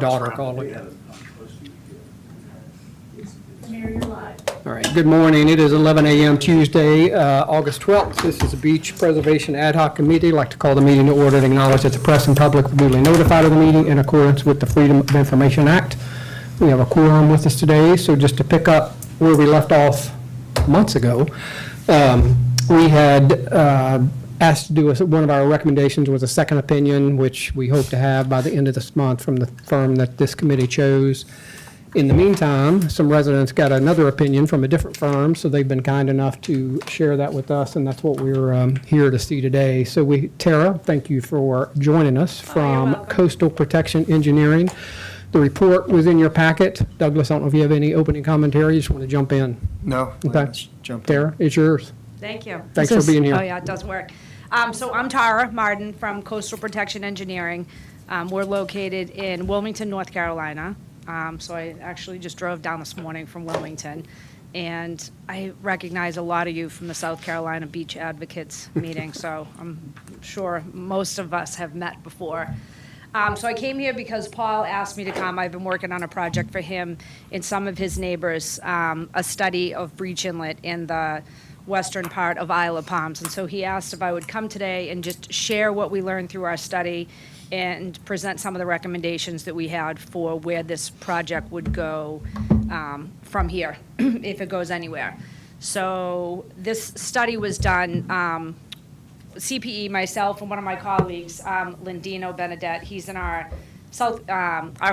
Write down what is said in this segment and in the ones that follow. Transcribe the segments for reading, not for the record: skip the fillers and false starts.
daughter calling. Mayor, you're live. All right, good morning. It is 11 a.m. Tuesday, August 12th. This is the Beach Preservation Ad Hoc Committee. I'd like to call the meeting to order and acknowledge that the press and public were duly notified of the meeting in accordance with the Freedom of Information Act. We have a quorum with us today, so just to pick up where we left off months ago, we had asked to do one of our recommendations was a second opinion, which we hope to have by the end of this month from the firm that this committee chose. In the meantime, some residents got another opinion from a different firm, so they've been kind enough to share that with us, and that's what we're here to see today. So Tara, thank you for joining us from Coastal Protection Engineering. The report was in your packet. Douglas, I don't know if you have any opening commentary. You just want to jump in? No. Okay. Let's jump in. Tara, it's yours. Thank you. Thanks for being here. Oh, yeah, it does work. So I'm Tara Martin from Coastal Protection Engineering. We're located in Wilmington, North Carolina. So I actually just drove down this morning from Wilmington. And I recognize a lot of you from the South Carolina Beach Advocates meeting, so I'm sure most of us have met before. So I came here because Paul asked me to come. I've been working on a project for him and some of his neighbors, a study of Breach Inlet in the western part of Isle of Palms. And so he asked if I would come today and just share what we learned through our study and present some of the recommendations that we had for where this project would go from here, if it goes anywhere. So this study was done, CPE, myself, and one of my colleagues, Lindino Benedette. He's in our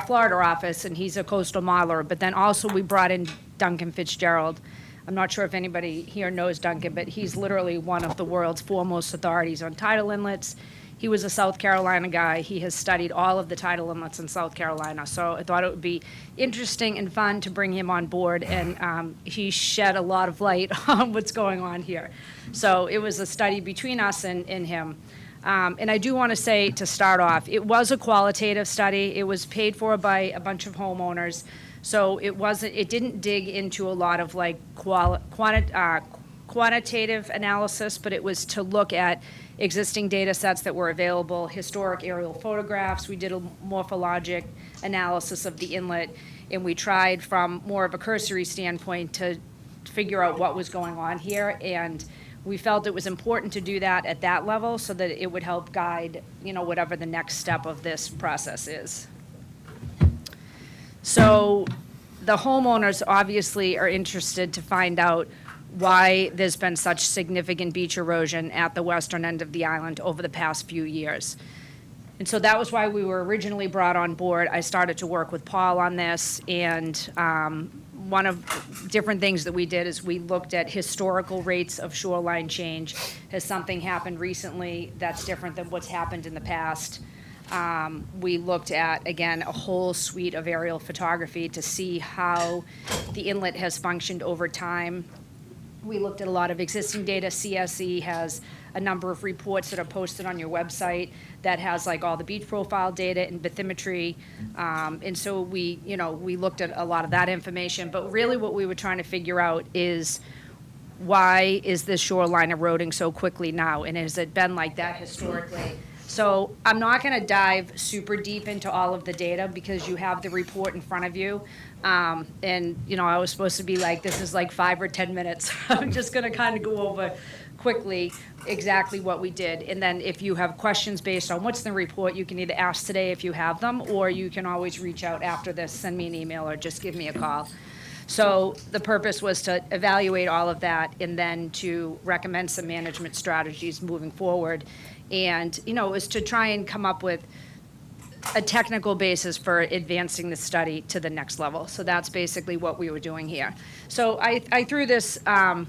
Florida office, and he's a coastal modeler. But then also we brought in Duncan Fitzgerald. I'm not sure if anybody here knows Duncan, but he's literally one of the world's foremost authorities on tidal inlets. He was a South Carolina guy. He has studied all of the tidal inlets in South Carolina. So I thought it would be interesting and fun to bring him on board, and he shed a lot of light on what's going on here. So it was a study between us and him. And I do want to say, to start off, it was a qualitative study. It was paid for by a bunch of homeowners. So it didn't dig into a lot of like quantitative analysis, but it was to look at existing data sets that were available, historic aerial photographs. We did a morphologic analysis of the inlet, and we tried from more of a cursory standpoint to figure out what was going on here. And we felt it was important to do that at that level so that it would help guide, whatever the next step of this process is. So the homeowners obviously are interested to find out why there's been such significant beach erosion at the western end of the island over the past few years. And so that was why we were originally brought on board. I started to work with Paul on this, and one of different things that we did is we looked at historical rates of shoreline change. Has something happened recently that's different than what's happened in the past? We looked at, again, a whole suite of aerial photography to see how the inlet has functioned over time. We looked at a lot of existing data. CSE has a number of reports that are posted on your website that has like all the beach profile data and bathymetry. And so we looked at a lot of that information. But really what we were trying to figure out is, why is this shoreline eroding so quickly now? And has it been like that historically? So I'm not going to dive super deep into all of the data because you have the report in front of you. And, I was supposed to be like, this is like 5 or 10 minutes. I'm just going to kind of go over quickly exactly what we did. And then if you have questions based on what's in the report, you can either ask today if you have them, or you can always reach out after this, send me an email, or just give me a call. So the purpose was to evaluate all of that and then to recommend some management strategies moving forward. And, it was to try and come up with a technical basis for advancing the study to the next level. So that's basically what we were doing here. So I threw this. Oh,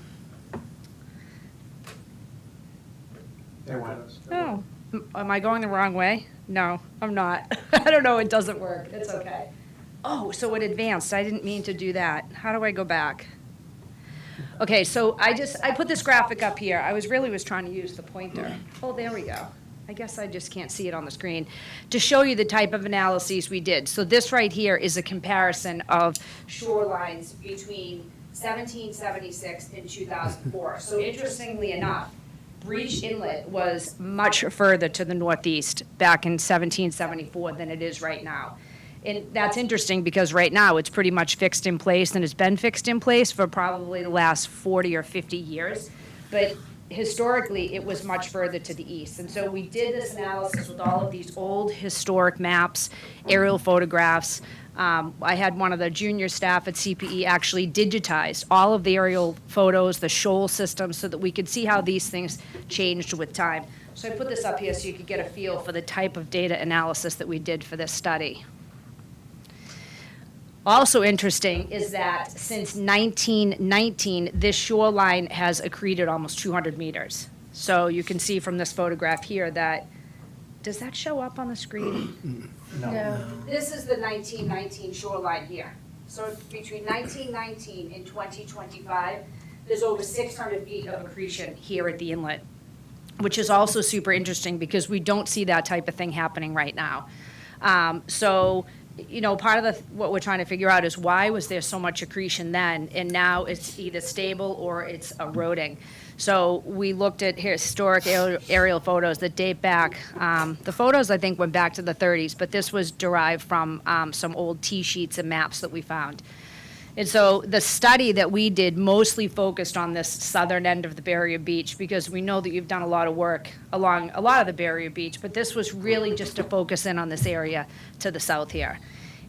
am I going the wrong way? No, I'm not. I don't know. It doesn't work. It's okay. Oh, so it advanced. I didn't mean to do that. How do I go back? Okay, so I put this graphic up here. I was trying to use the pointer. Oh, there we go. I guess I just can't see it on the screen, to show you the type of analyses we did. So this right here is a comparison of shorelines between 1776 and 2004. So interestingly enough, Breach Inlet was much further to the northeast back in 1774 than it is right now. And that's interesting because right now it's pretty much fixed in place and has been fixed in place for probably the last 40 or 50 years. But historically, it was much further to the east. And so we did this analysis with all of these old historic maps, aerial photographs. I had one of the junior staff at CPE actually digitize all of the aerial photos, the shoal system, so that we could see how these things changed with time. So I put this up here so you could get a feel for the type of data analysis that we did for this study. Also interesting is that since 1919, this shoreline has accreted almost 200 meters. So you can see from this photograph here that, does that show up on the screen? No. This is the 1919 shoreline here. So between 1919 and 2025, there's over 600 feet of accretion here at the inlet, which is also super interesting because we don't see that type of thing happening right now. So, you know, part of what we're trying to figure out is why was there so much accretion then, and now it's either stable or it's eroding. So we looked at historic aerial photos that date back. The photos, I think, went back to the 30s, but this was derived from some old T-sheets and maps that we found. And so the study that we did mostly focused on this southern end of the barrier beach because we know that you've done a lot of work along a lot of the barrier beach, but this was really just to focus in on this area to the south here.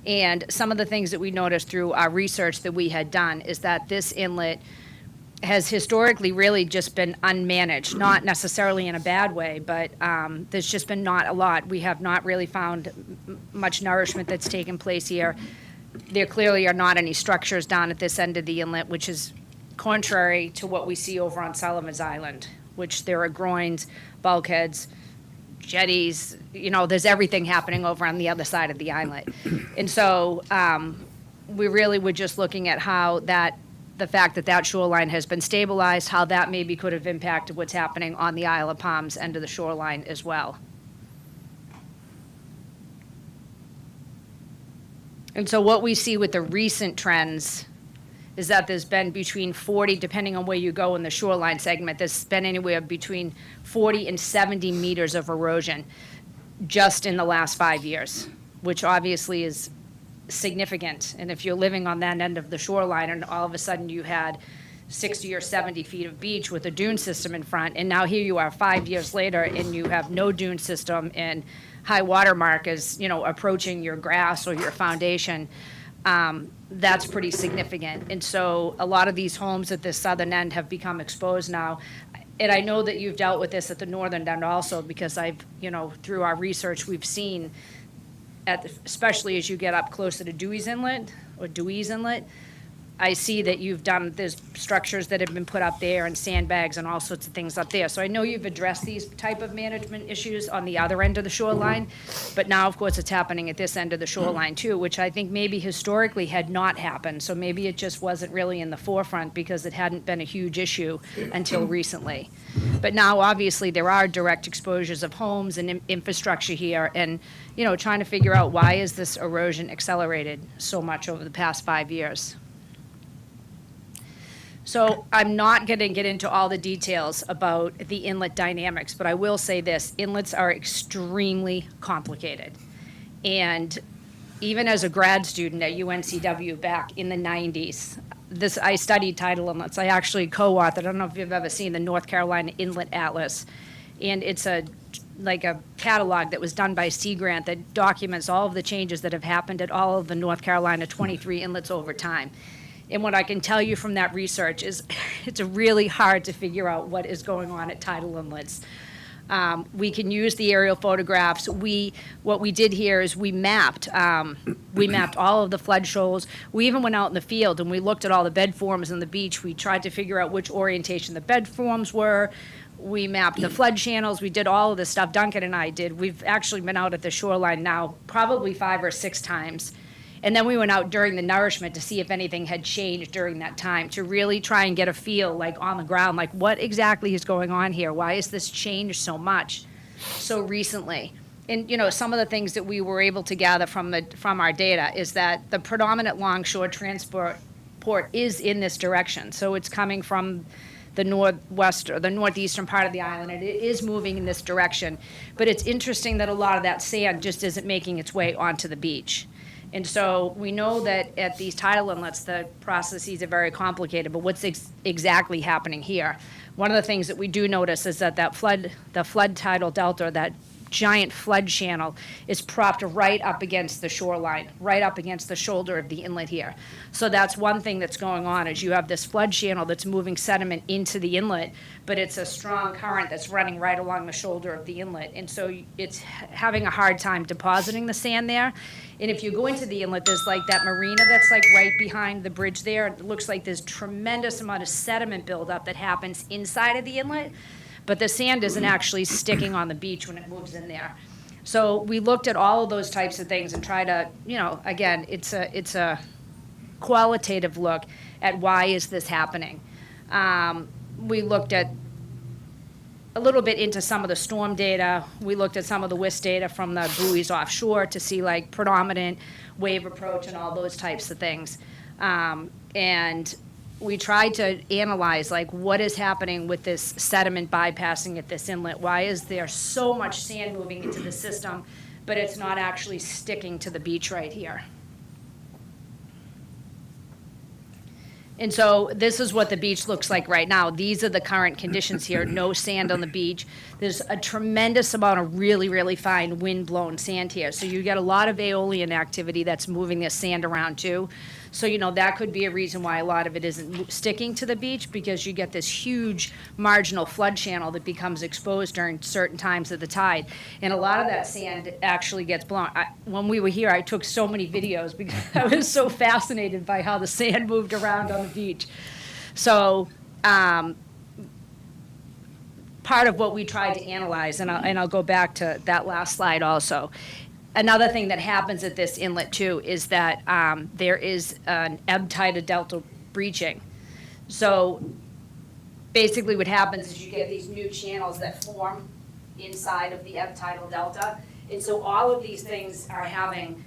And some of the things that we noticed through our research that we had done is that this inlet has historically really just been unmanaged, not necessarily in a bad way, but there's just been not a lot. We have not really found much nourishment that's taken place here. There clearly are not any structures down at this end of the inlet, which is contrary to what we see over on Sullivan's Island, which there are groins, bulkheads, jetties, you know, there's everything happening over on the other side of the islet. And so we really were just looking at how the fact that that shoreline has been stabilized, how that maybe could have impacted what's happening on the Isle of Palms end of the shoreline as well. And so what we see with the recent trends is that there's been between 40, depending on where you go in the shoreline segment, there's been anywhere between 40 and 70 meters of erosion just in the last 5 years, which obviously is significant. And if you're living on that end of the shoreline and all of a sudden you had 60 or 70 feet of beach with a dune system in front, and now here you are 5 years later and you have no dune system and high water mark is, you know, approaching your grass or your foundation, that's pretty significant. And so a lot of these homes at the southern end have become exposed now. And I know that you've dealt with this at the northern end also because I've, you know, through our research, we've seen, especially as you get up closer to Dewey's Inlet or Dewey's Inlet, I see that there's structures that have been put up there and sandbags and all sorts of things up there. So I know you've addressed these type of management issues on the other end of the shoreline, but now, of course, it's happening at this end of the shoreline too, which I think maybe historically had not happened. So maybe it just wasn't really in the forefront because it hadn't been a huge issue until recently. But now, obviously, there are direct exposures of homes and infrastructure here, and, you know, trying to figure out why is this erosion accelerated so much over the past 5 years. So I'm not going to get into all the details about the inlet dynamics, but I will say this: inlets are extremely complicated. And even as a grad student at UNCW back in the 90s, I studied tidal inlets. I actually co-authored, I don't know if you've ever seen the North Carolina Inlet Atlas, and it's like a catalog that was done by Sea Grant that documents all of the changes that have happened at all of the North Carolina 23 inlets over time. And what I can tell you from that research is it's really hard to figure out what is going on at tidal inlets. We can use the aerial photographs. What we did here is we mapped all of the flood shoals. We even went out in the field and we looked at all the bed forms on the beach. We tried to figure out which orientation the bed forms were. We mapped the flood channels. We did all of this stuff. Duncan and I did. We've actually been out at the shoreline now probably 5 or 6 times. And then we went out during the nourishment to see if anything had changed during that time, to really try and get a feel, like on the ground, like what exactly is going on here? Why has this changed so much so recently? And, you know, some of the things that we were able to gather from our data is that the predominant longshore transport port is in this direction. So it's coming from the northwest or the northeastern part of the island, and it is moving in this direction. But it's interesting that a lot of that sand just isn't making its way onto the beach. And so we know that at these tidal inlets, the processes are very complicated, but what's exactly happening here? One of the things that we do notice is that the flood tidal delta, that giant flood channel, is propped right up against the shoreline, right up against the shoulder of the inlet here. So that's one thing that's going on, is you have this flood channel that's moving sediment into the inlet, but it's a strong current that's running right along the shoulder of the inlet. And so it's having a hard time depositing the sand there. And if you go into the inlet, there's like that marina that's like right behind the bridge there. It looks like there's tremendous amount of sediment buildup that happens inside of the inlet, but the sand isn't actually sticking on the beach when it moves in there. So we looked at all of those types of things and try to, again, it's a qualitative look at why is this happening. We looked at a little bit into some of the storm data. We looked at some of the WIS data from the buoys offshore to see like predominant wave approach and all those types of things. And we tried to analyze like what is happening with this sediment bypassing at this inlet. Why is there so much sand moving into the system, but it's not actually sticking to the beach right here? And so this is what the beach looks like right now. These are the current conditions here. No sand on the beach. There's a tremendous amount of really, really fine wind-blown sand here. So you get a lot of aeolian activity that's moving this sand around too. So, that could be a reason why a lot of it isn't sticking to the beach, because you get this huge marginal flood channel that becomes exposed during certain times of the tide. And a lot of that sand actually gets blown. When we were here, I took so many videos because I was so fascinated by how the sand moved around on the beach. So part of what we tried to analyze, and I'll go back to that last slide also. Another thing that happens at this inlet too is that there is an ebb tide to delta breaching. So basically what happens is you get these new channels that form inside of the ebb tidal delta. And so all of these things are having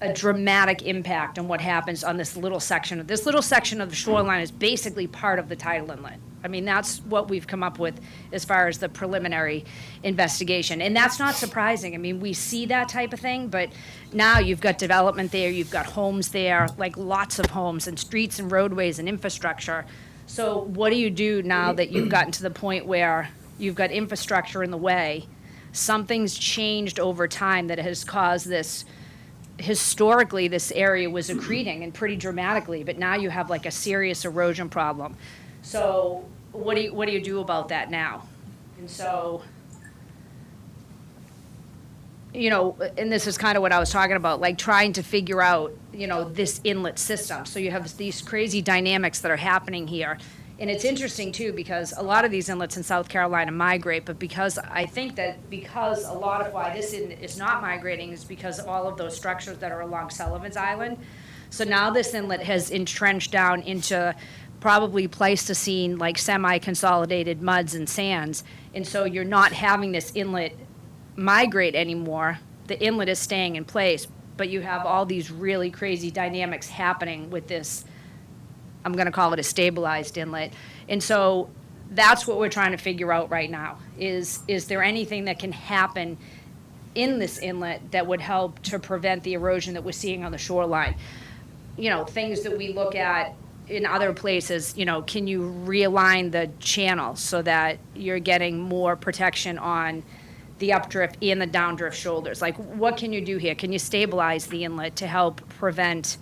a dramatic impact on what happens on this little section. This little section of the shoreline is basically part of the tidal inlet. I mean, that's what we've come up with as far as the preliminary investigation. And that's not surprising. I mean, we see that type of thing, but now you've got development there, you've got homes there, like lots of homes and streets and roadways and infrastructure. So what do you do now that you've gotten to the point where you've got infrastructure in the way? Something's changed over time that has caused this. Historically, this area was accreting and pretty dramatically, but now you have like a serious erosion problem. So what do you do about that now? And so, and this is kind of what I was talking about, like trying to figure out, this inlet system. So you have these crazy dynamics that are happening here. And it's interesting too, because a lot of these inlets in South Carolina migrate, but because a lot of why this is not migrating is because of all of those structures that are along Sullivan's Island. So now this inlet has entrenched down into probably Pleistocene, like semi-consolidated muds and sands. And so you're not having this inlet migrate anymore. The inlet is staying in place, but you have all these really crazy dynamics happening with this, I'm going to call it a stabilized inlet. And so that's what we're trying to figure out right now, is there anything that can happen in this inlet that would help to prevent the erosion that we're seeing on the shoreline? Things that we look at in other places, can you realign the channel so that you're getting more protection on the updrift and the downdrift shoulders? Like, what can you do here? Can you stabilize the inlet to help prevent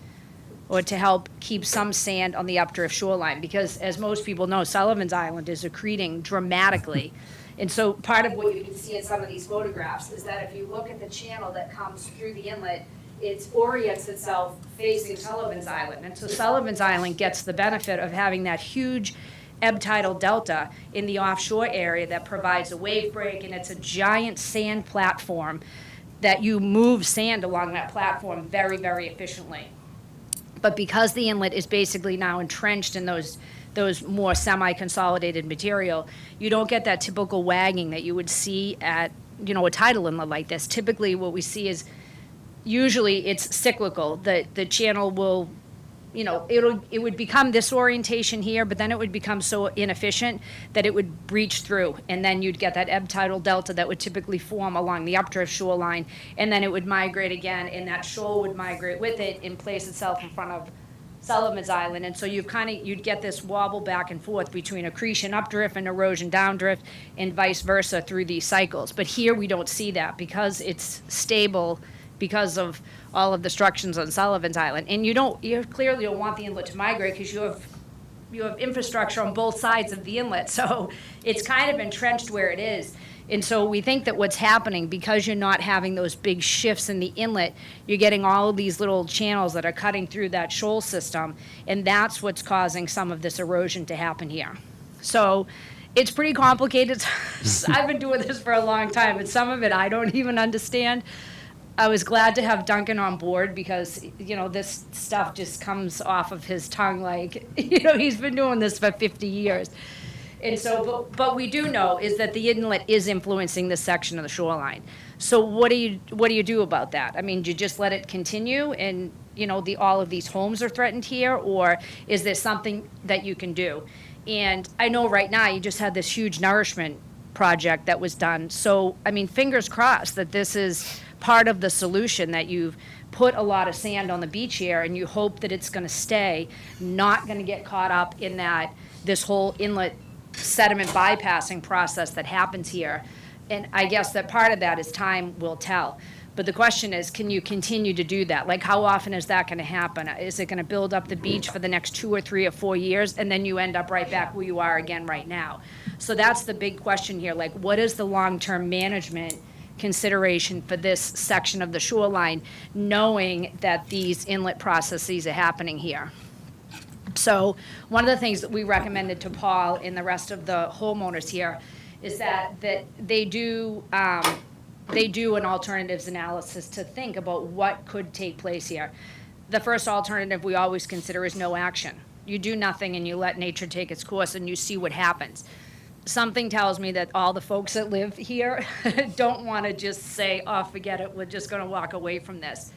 or to help keep some sand on the updrift shoreline? Because as most people know, Sullivan's Island is accreting dramatically. And so part of what you can see in some of these photographs is that if you look at the channel that comes through the inlet, it orients itself facing Sullivan's Island. And so Sullivan's Island gets the benefit of having that huge ebb tidal delta in the offshore area that provides a wave break, and it's a giant sand platform that you move sand along that platform very, very efficiently. But because the inlet is basically now entrenched in those more semi-consolidated material, you don't get that typical wagging that you would see at, a tidal inlet like this. Typically what we see is usually it's cyclical. The channel will it would become this orientation here, but then it would become so inefficient that it would breach through, and then you'd get that ebb tidal delta that would typically form along the updrift shoreline, and then it would migrate again, and that shoal would migrate with it and place itself in front of Sullivan's Island, and so you'd get this wobble back and forth between accretion updrift and erosion downdrift, and vice versa through these cycles. But here we don't see that because it's stable because of all of the structures on Sullivan's Island. And you clearly don't want the inlet to migrate because you have infrastructure on both sides of the inlet. So it's kind of entrenched where it is. And so we think that what's happening, because you're not having those big shifts in the inlet, you're getting all of these little channels that are cutting through that shoal system, and that's what's causing some of this erosion to happen here. So it's pretty complicated. I've been doing this for a long time, and some of it I don't even understand. I was glad to have Duncan on board because, this stuff just comes off of his tongue like, he's been doing this for 50 years. And so, but we do know is that the inlet is influencing this section of the shoreline. So what do you do about that? I mean, do you just let it continue and, all of these homes are threatened here, or is there something that you can do? And I know right now you just had this huge nourishment project that was done. So, I mean, fingers crossed that this is part of the solution, that you've put a lot of sand on the beach here and you hope that it's going to stay, not going to get caught up in this whole inlet sediment bypassing process that happens here. And I guess that part of that is time will tell. But the question is, can you continue to do that? Like, how often is that going to happen? Is it going to build up the beach for the next 2 or 3 or 4 years, and then you end up right back where you are again right now? So that's the big question here. Like, what is the long-term management consideration for this section of the shoreline, knowing that these inlet processes are happening here? So one of the things that we recommended to Paul and the rest of the homeowners here is that they do an alternatives analysis to think about what could take place here. The first alternative we always consider is no action. You do nothing and you let nature take its course and you see what happens. Something tells me that all the folks that live here don't want to just say, oh, forget it, we're just going to walk away from this.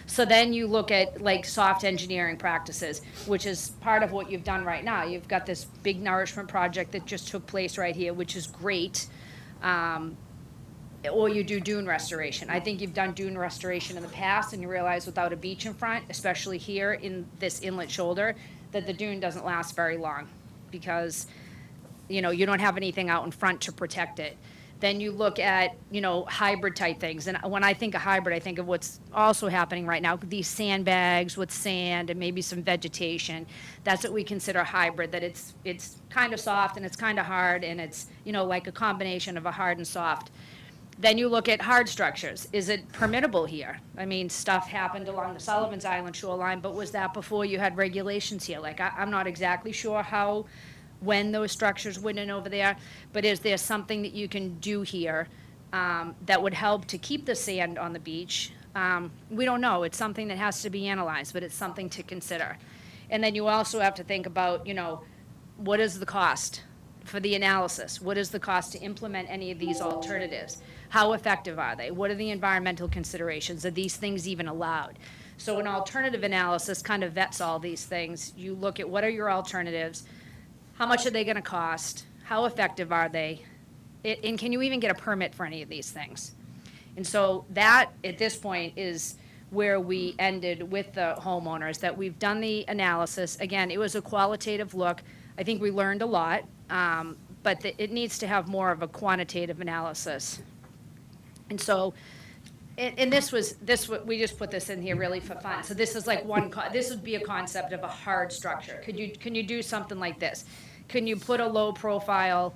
So then you look at like soft engineering practices, which is part of what you've done right now. You've got this big nourishment project that just took place right here, which is great. Or you do dune restoration. I think you've done dune restoration in the past and you realize without a beach in front, especially here in this inlet shoulder, that the dune doesn't last very long because you don't have anything out in front to protect it. Then you look at, hybrid type things. And when I think of hybrid, I think of what's also happening right now, these sandbags with sand and maybe some vegetation. That's what we consider hybrid, that it's kind of soft and it's kind of hard and it's, like a combination of a hard and soft. Then you look at hard structures. Is it permittable here? I mean, stuff happened along the Sullivan's Island shoreline, but was that before you had regulations here? Like, I'm not exactly sure when those structures went in over there, but is there something that you can do here that would help to keep the sand on the beach? We don't know. It's something that has to be analyzed, but it's something to consider. And then you also have to think about, what is the cost for the analysis? What is the cost to implement any of these alternatives? How effective are they? What are the environmental considerations? Are these things even allowed? So an alternative analysis kind of vets all these things. You look at what are your alternatives, how much are they going to cost, how effective are they, and can you even get a permit for any of these things? And so that, at this point, is where we ended with the homeowners, that we've done the analysis. Again, it was a qualitative look. I think we learned a lot, but it needs to have more of a quantitative analysis. And so, and we just put this in here really for fun. So this is like this would be a concept of a hard structure. Can you do something like this? Can you put a low profile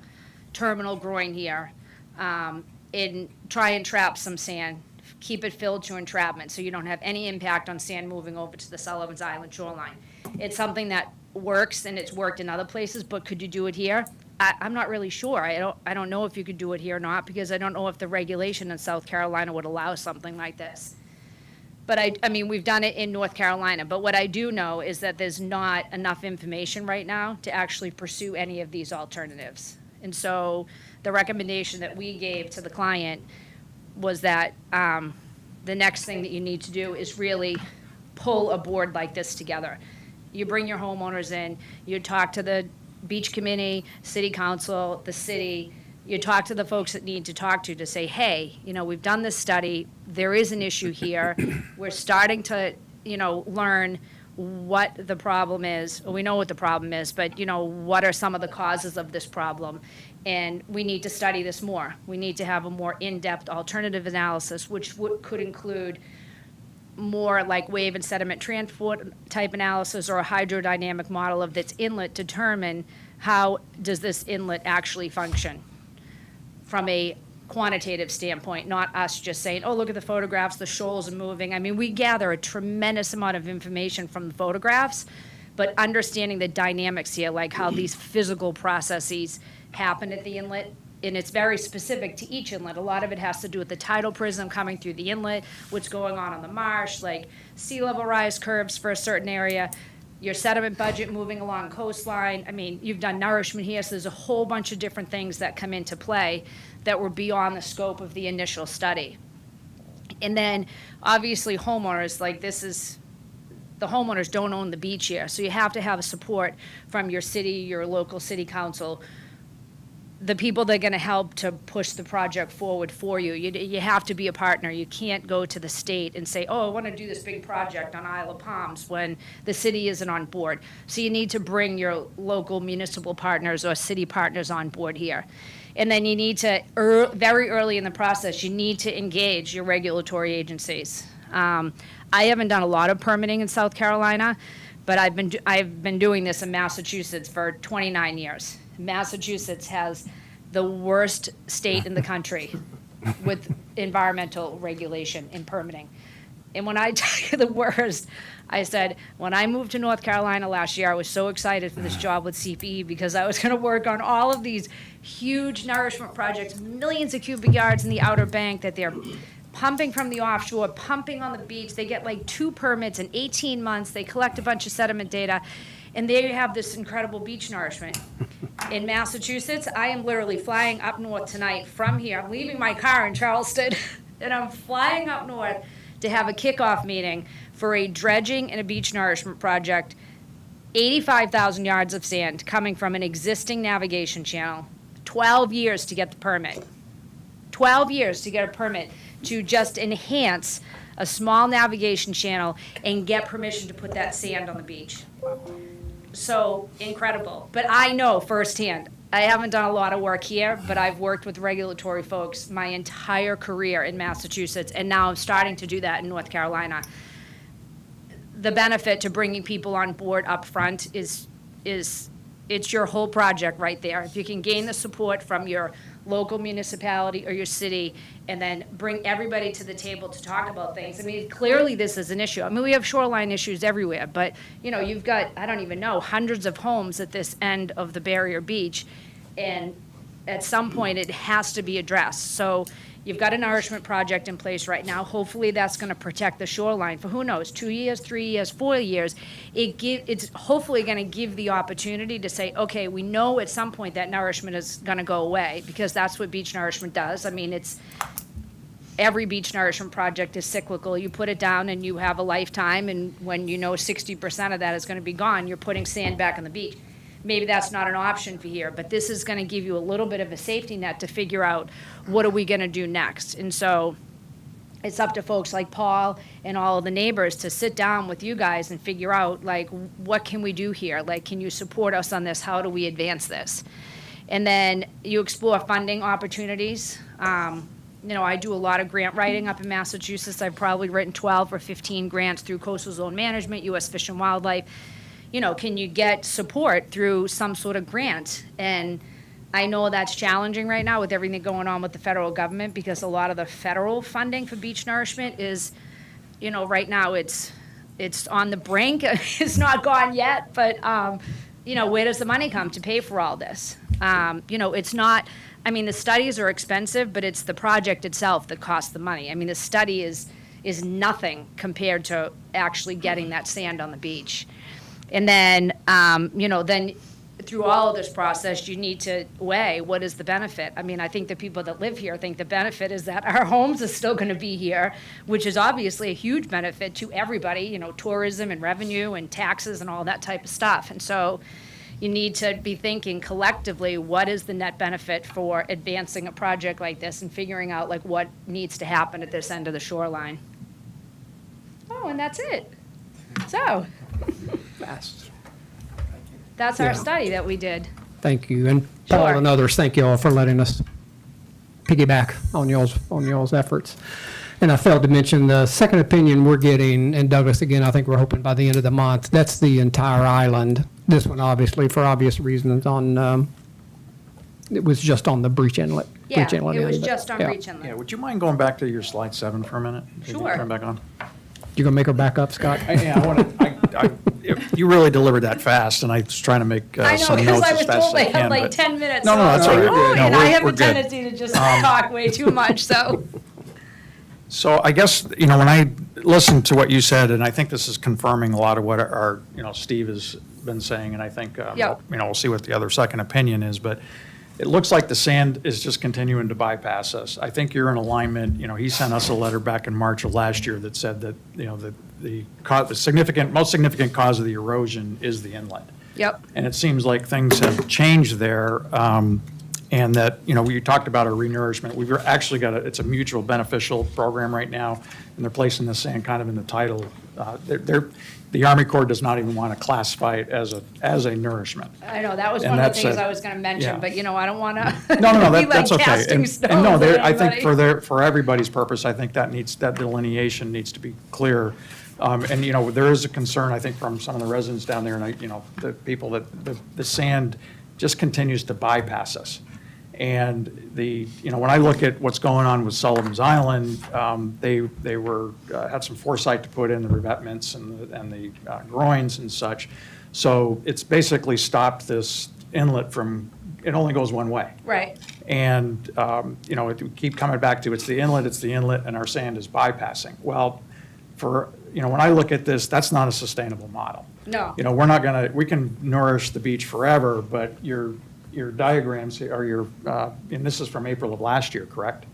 terminal groin here and try and trap some sand, keep it filled to entrapment so you don't have any impact on sand moving over to the Sullivan's Island shoreline? It's something that works and it's worked in other places, but could you do it here? I'm not really sure. I don't know if you could do it here or not, because I don't know if the regulation in South Carolina would allow something like this. But I mean, we've done it in North Carolina. But what I do know is that there's not enough information right now to actually pursue any of these alternatives. And so the recommendation that we gave to the client was that the next thing that you need to do is really pull a board like this together. you bring your homeowners in, you talk to the beach committee, city council, the city, you talk to the folks that need to talk to say, hey, we've done this study, there is an issue here, we're starting to, learn what the problem is, or we know what the problem is, but, what are some of the causes of this problem? And we need to study this more. We need to have a more in-depth alternative analysis, which could include more like wave and sediment transport type analysis or a hydrodynamic model of this inlet, determine how does this inlet actually function from a quantitative standpoint, not us just saying, oh, look at the photographs, the shoals are moving. I mean, we gather a tremendous amount of information from the photographs, but understanding the dynamics here, like how these physical processes happen at the inlet, and it's very specific to each inlet. A lot of it has to do with the tidal prism coming through the inlet, what's going on the marsh, like sea level rise curves for a certain area, your sediment budget moving along coastline. I mean, you've done nourishment here, so there's a whole bunch of different things that come into play that were beyond the scope of the initial study. And then, obviously, homeowners, the homeowners don't own the beach here, so you have to have a support from your city, your local city council, the people that are going to help to push the project forward for you. You have to be a partner. You can't go to the state and say, oh, I want to do this big project on Isle of Palms when the city isn't on board. So you need to bring your local municipal partners or city partners on board here. And then you need to, very early in the process, you need to engage your regulatory agencies. I haven't done a lot of permitting in South Carolina, but I've been doing this in Massachusetts for 29 years. Massachusetts has the worst state in the country with environmental regulation and permitting. And when I tell you the worst, I said, when I moved to North Carolina last year, I was so excited for this job with CPE because I was going to work on all of these huge nourishment projects, millions of cubic yards in the Outer Bank that they're pumping from the offshore, pumping on the beach. They get like 2 permits in 18 months. They collect a bunch of sediment data. And there you have this incredible beach nourishment. In Massachusetts, I am literally flying up north tonight from here. I'm leaving my car in Charleston, and I'm flying up north to have a kickoff meeting for a dredging and a beach nourishment project, 85,000 yards of sand coming from an existing navigation channel, 12 years to get the permit. 12 years to get a permit to just enhance a small navigation channel and get permission to put that sand on the beach. So incredible. But I know firsthand, I haven't done a lot of work here, but I've worked with regulatory folks my entire career in Massachusetts, and now I'm starting to do that in North Carolina. The benefit to bringing people on board up front is it's your whole project right there. If you can gain the support from your local municipality or your city, and then bring everybody to the table to talk about things. I mean, clearly this is an issue. I mean, we have shoreline issues everywhere, but, you've got, I don't even know, hundreds of homes at this end of the barrier beach, and at some point it has to be addressed. So you've got a nourishment project in place right now. Hopefully that's going to protect the shoreline for, who knows, 2 years, 3 years, 4 years. It's hopefully going to give the opportunity to say, okay, we know at some point that nourishment is going to go away, because that's what beach nourishment does. I mean, every beach nourishment project is cyclical. You put it down and you have a lifetime, and when 60% of that is going to be gone, you're putting sand back on the beach. Maybe that's not an option for here, but this is going to give you a little bit of a safety net to figure out what are we going to do next. And so it's up to folks like Paul and all of the neighbors to sit down with you guys and figure out, like, what can we do here? Like, can you support us on this? How do we advance this? And then you explore funding opportunities. I do a lot of grant writing up in Massachusetts. I've probably written 12 or 15 grants through Coastal Zone Management, U.S. Fish and Wildlife. Can you get support through some sort of grant? And I know that's challenging right now with everything going on with the federal government, because a lot of the federal funding for beach nourishment is, right now it's on the brink. It's not gone yet, but, where does the money come to pay for all this? It's not, the studies are expensive, but it's the project itself that costs the money. The study is nothing compared to actually getting that sand on the beach. And then, then through all of this process, you need to weigh what is the benefit. I mean, I think the people that live here think the benefit is that our homes are still going to be here, which is obviously a huge benefit to everybody, you know, tourism and revenue and taxes and all that type of stuff. And so you need to be thinking collectively, what is the net benefit for advancing a project like this and figuring out like what needs to happen at this end of the shoreline. Oh, and that's it. So Fast. that's our Yeah. study that we did. Thank you. And Paul Sure. and others, thank you all for letting us piggyback on y'all's efforts. And I failed to mention the second opinion we're getting, and Douglas, again, I think we're hoping by the end of the month, that's the entire island. This one, obviously, for obvious reasons, it was just on the breach inlet. Yeah, breach inlet it was end, but, just on yeah. breach inlet. Yeah, would you mind going back to your slide 7 for a minute? Can you Sure. Turn back on. You gonna make her back up, Scott? Yeah, I want to, you really delivered that fast, and I was trying to make I know, some because notes I as was fast as told I I had can. like but- 10 minutes. No, no, so I was that's all like, right. "Oh," No, and I we're- have we're a good. tendency to just talk way too much, so. So I guess, when I listened to what you said, and I think this is confirming a lot of what our, Steve has been saying, and I think, Yep. we'll see what the other second opinion is, but it looks like the sand is just continuing to bypass us. I think you're in alignment, he sent us a letter back in March of last year that said that, the most significant cause of the erosion is the inlet. Yep, And it seems like things have changed there, and that, we talked about our renourishment. We've actually got it's a mutual beneficial program right now, and they're placing the sand kind of in the title. The Army Corps does not even want to classify it as a nourishment. I know, that was And one of the that's things a- I was gonna mention, yeah. but I don't wanna. No, be like that's okay. casting And stones no, at I think anybody. for everybody's purpose, I think that delineation needs to be clear. And, there is a concern, I think, from some of the residents down there, and the people that, the sand just continues to bypass us. And when I look at what's going on with Sullivan's Island, they had some foresight to put in the revetments and the groins and such. So it's basically stopped this inlet from, it only goes one way. Right, And, we keep coming back to it's the inlet, and our sand is bypassing. Well, when I look at this, that's not a sustainable model. no, We're not we can nourish the beach forever, but your diagrams are and this is from April of last year, correct?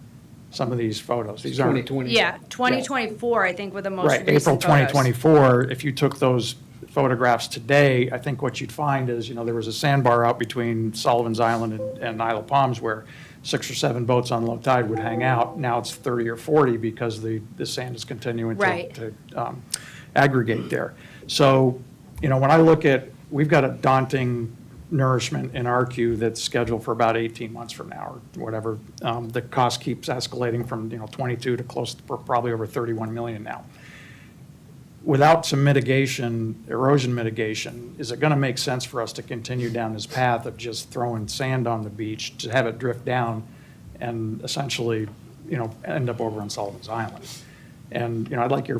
Some of these photos, these aren't. 2020. yeah, 2024, I think, were the most Right, April recent photos. 2024, if you took those photographs today, I think what you'd find is, there was a sandbar out between Sullivan's Island and Isle of Palms where 6 or 7 boats on low tide would hang out. Now it's 30 or 40 because the sand is continuing Right. to aggregate there. So, when I look at, we've got a daunting nourishment in our queue that's scheduled for about 18 months from now or whatever. The cost keeps escalating from, 22 to close to probably over 31 million now. Without some mitigation, erosion mitigation, is it going to make sense for us to continue down this path of just throwing sand on the beach to have it drift down and essentially, end up over on Sullivan's Island? And, I'd like your,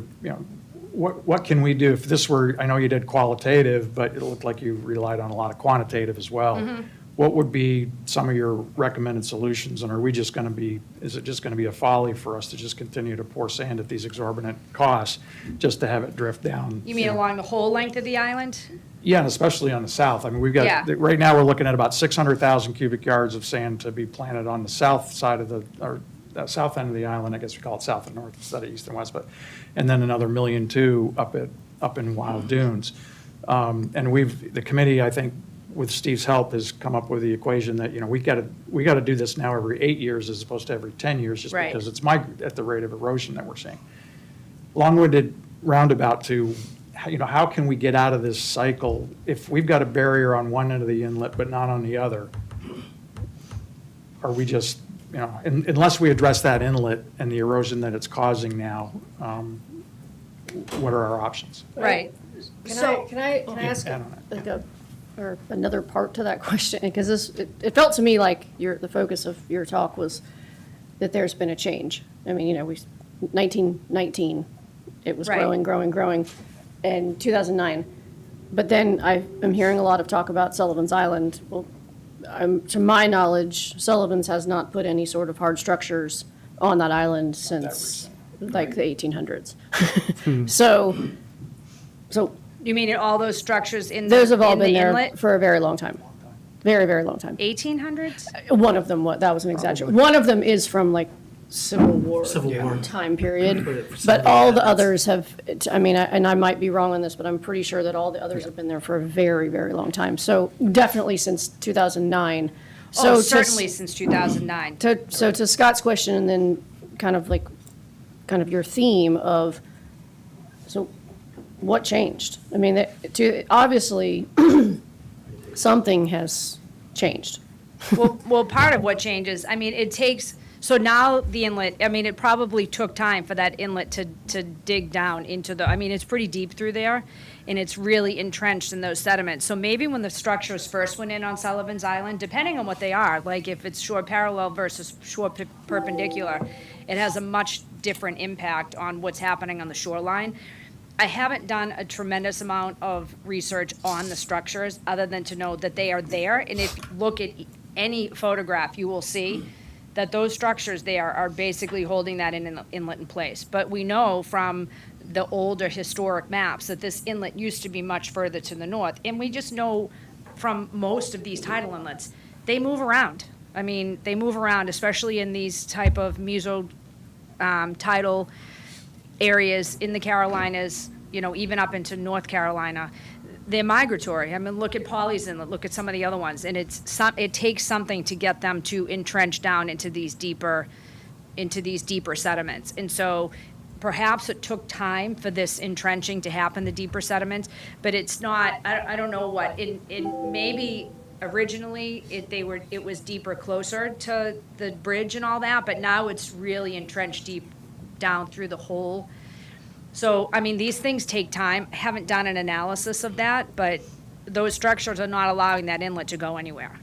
what can we do if this were, I know you did qualitative, but it looked like you relied on a lot of quantitative as well. What would be some of your recommended solutions, and is it just going to be a folly for us to just continue to pour sand at these exorbitant costs just to have it drift down? You mean along the whole length of the island? Yeah, and especially on the south. I mean, we've Yeah. got, right now, we're looking at about 600,000 cubic yards of sand to be planted on the south side of or south end of the island. I guess we call it south and north instead of east and west, and then another 1.2 million up in Wild Dunes. And the committee, I think, with Steve's help, has come up with the equation that, we got to do this now every 8 years as opposed to every 10 years, just Right. because it's at the rate of erosion that we're seeing. Long-winded roundabout to, how can we get out of this cycle? If we've got a barrier on one end of the inlet but not on the other, are we just, unless we address that inlet and the erosion that it's causing now, what are our options? Right. Can I ask I don't know. or another part to that question? Because it felt to me like the focus of your talk was that there's been a change. I mean, 1919, it was Right. growing, and 2009. But then I'm hearing a lot of talk about Sullivan's Island. Well, to my knowledge, Sullivan's has not put any sort of hard structures on that island since like the 1800s. So You mean all those structures in those have all in the been there inlet? for a very long time. Very, very long time. 1800s? One of them, that was an exaggeration. One of them is from like Civil War time period. But all the others have, I mean, and I might be wrong on this, but I'm pretty sure that all the others have been there for a very, very long time. So definitely since 2009. So Oh, to- certainly since 2009. So to Scott's question, and then kind of your theme of, so what changed? I mean, obviously, something has changed. Well, part of what changes, I mean, it takes, so now the inlet, I mean, it probably took time for that inlet to dig down into the, I mean, it's pretty deep through there, and it's really entrenched in those sediments. So maybe when the structures first went in on Sullivan's Island, depending on what they are, like if it's shore parallel versus shore perpendicular, it has a much different impact on what's happening on the shoreline. I haven't done a tremendous amount of research on the structures, other than to know that they are there. And if you look at any photograph, you will see that those structures there are basically holding that inlet in place. But we know from the older historic maps that this inlet used to be much further to the north. And we just know from most of these tidal inlets, they move around. I mean, they move around, especially in these type of tidal areas in the Carolinas, you know, even up into North Carolina. They're migratory. I mean, look at Pawleys Inlet, look at some of the other ones, and it takes something to get them to entrench down into these deeper sediments. And so perhaps it took time for this entrenching to happen, the deeper sediments, but it's not, I don't know what, maybe originally it was deeper closer to the bridge and all that, but now it's really entrenched deep down through the whole. So, I mean, these things take time. I haven't done an analysis of that, but those structures are not allowing that inlet to go anywhere.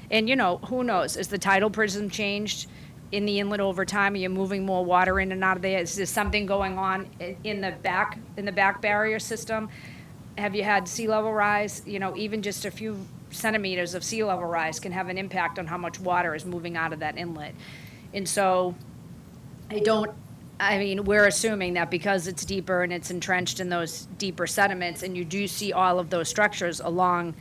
And, you know, who knows? Is the tidal prism changed in the inlet over time? Are you moving more water in and out of there? Is there something going on in the back barrier system? Have you had sea level rise? You know, even just a few centimeters of sea level rise can have an impact on how much water is moving out of that inlet. And so I mean, we're assuming that because it's deeper and it's entrenched in those deeper sediments, and you do see all of those structures along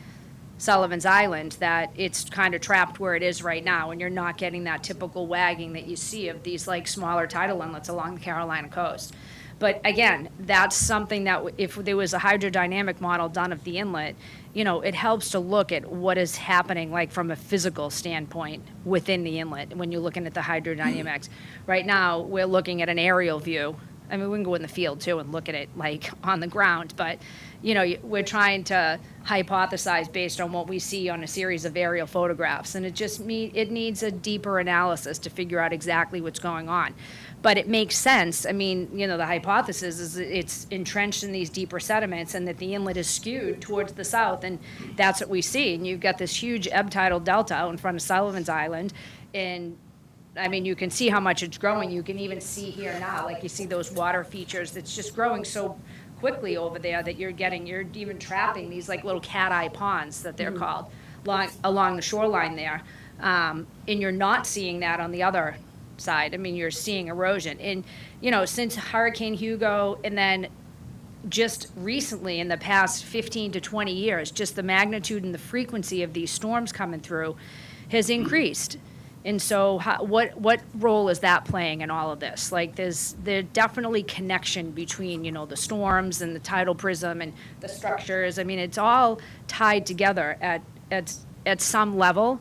Sullivan's Island, that it's kind of trapped where it is right now, and you're not getting that typical wagging that you see of these like smaller tidal inlets along the Carolina coast. But again, that's something that if there was a hydrodynamic model done of the inlet, you know, it helps to look at what is happening like from a physical standpoint within the inlet when you're looking at the hydrodynamics. Right now, we're looking at an aerial view. I mean, we can go in the field too and look at it like on the ground, but you know, we're trying to hypothesize based on what we see on a series of aerial photographs, and it needs a deeper analysis to figure out exactly what's going on. But it makes sense. I mean, you know, the hypothesis is that it's entrenched in these deeper sediments and that the inlet is skewed towards the south, and that's what we see. And you've got this huge ebb tidal delta out in front of Sullivan's Island, and I mean, you can see how much it's growing. You can even see here now, like you see those water features. It's just growing so quickly over there that you're even trapping these like little cat eye ponds that they're called along the shoreline there. And you're not seeing that on the other side. I mean, you're seeing erosion. And, you know, since Hurricane Hugo, and then just recently in the past 15 to 20 years, just the magnitude and the frequency of these storms coming through has increased. And so what role is that playing in all of this? Like there's definitely connection between, you know, the storms and the tidal prism and the structures. I mean, it's all tied together at some level,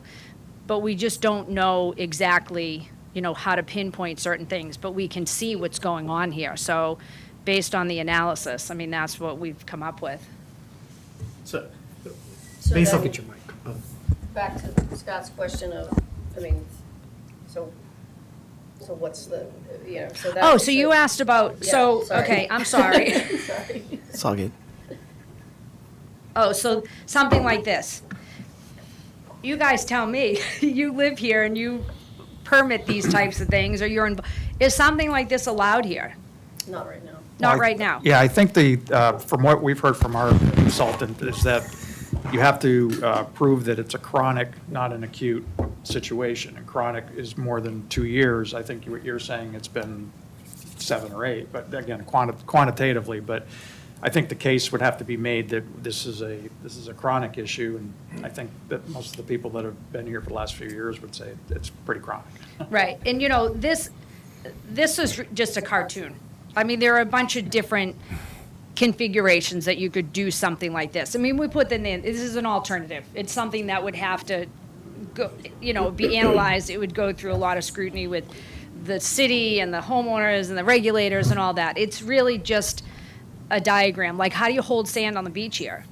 but we just don't know exactly, you know, how to pinpoint certain things, but we can see what's going on here. So based on the analysis, I mean, that's what we've come up with. So, So based then- off, get your mic. Oh. Back to Scott's question of, I mean, so what's the, you know, so that. Oh, so you asked about, Yeah, so, sorry. okay, I'm sorry. Sorry. It's all good. Oh, so something like this. You guys tell me, you live here and you permit these types of things, or is something like this allowed here? Not right now. Not right now? Yeah, I think from what we've heard from our consultant is that you have to prove that it's a chronic, not an acute situation. And chronic is more than 2 years. I think what you're saying, it's been 7 or 8, but again, quantitatively. But I think the case would have to be made that this is a chronic issue, and I think that most of the people that have been here for the last few years would say it's pretty chronic. Right, and you know, this is just a cartoon. I mean, there are a bunch of different configurations that you could do something like this. I mean, we put them in, this is an alternative. It's something that would have to go, you know, be analyzed. It would go through a lot of scrutiny with the city and the homeowners and the regulators and all that. It's really just a diagram. Like, how do you hold sand on the beach here?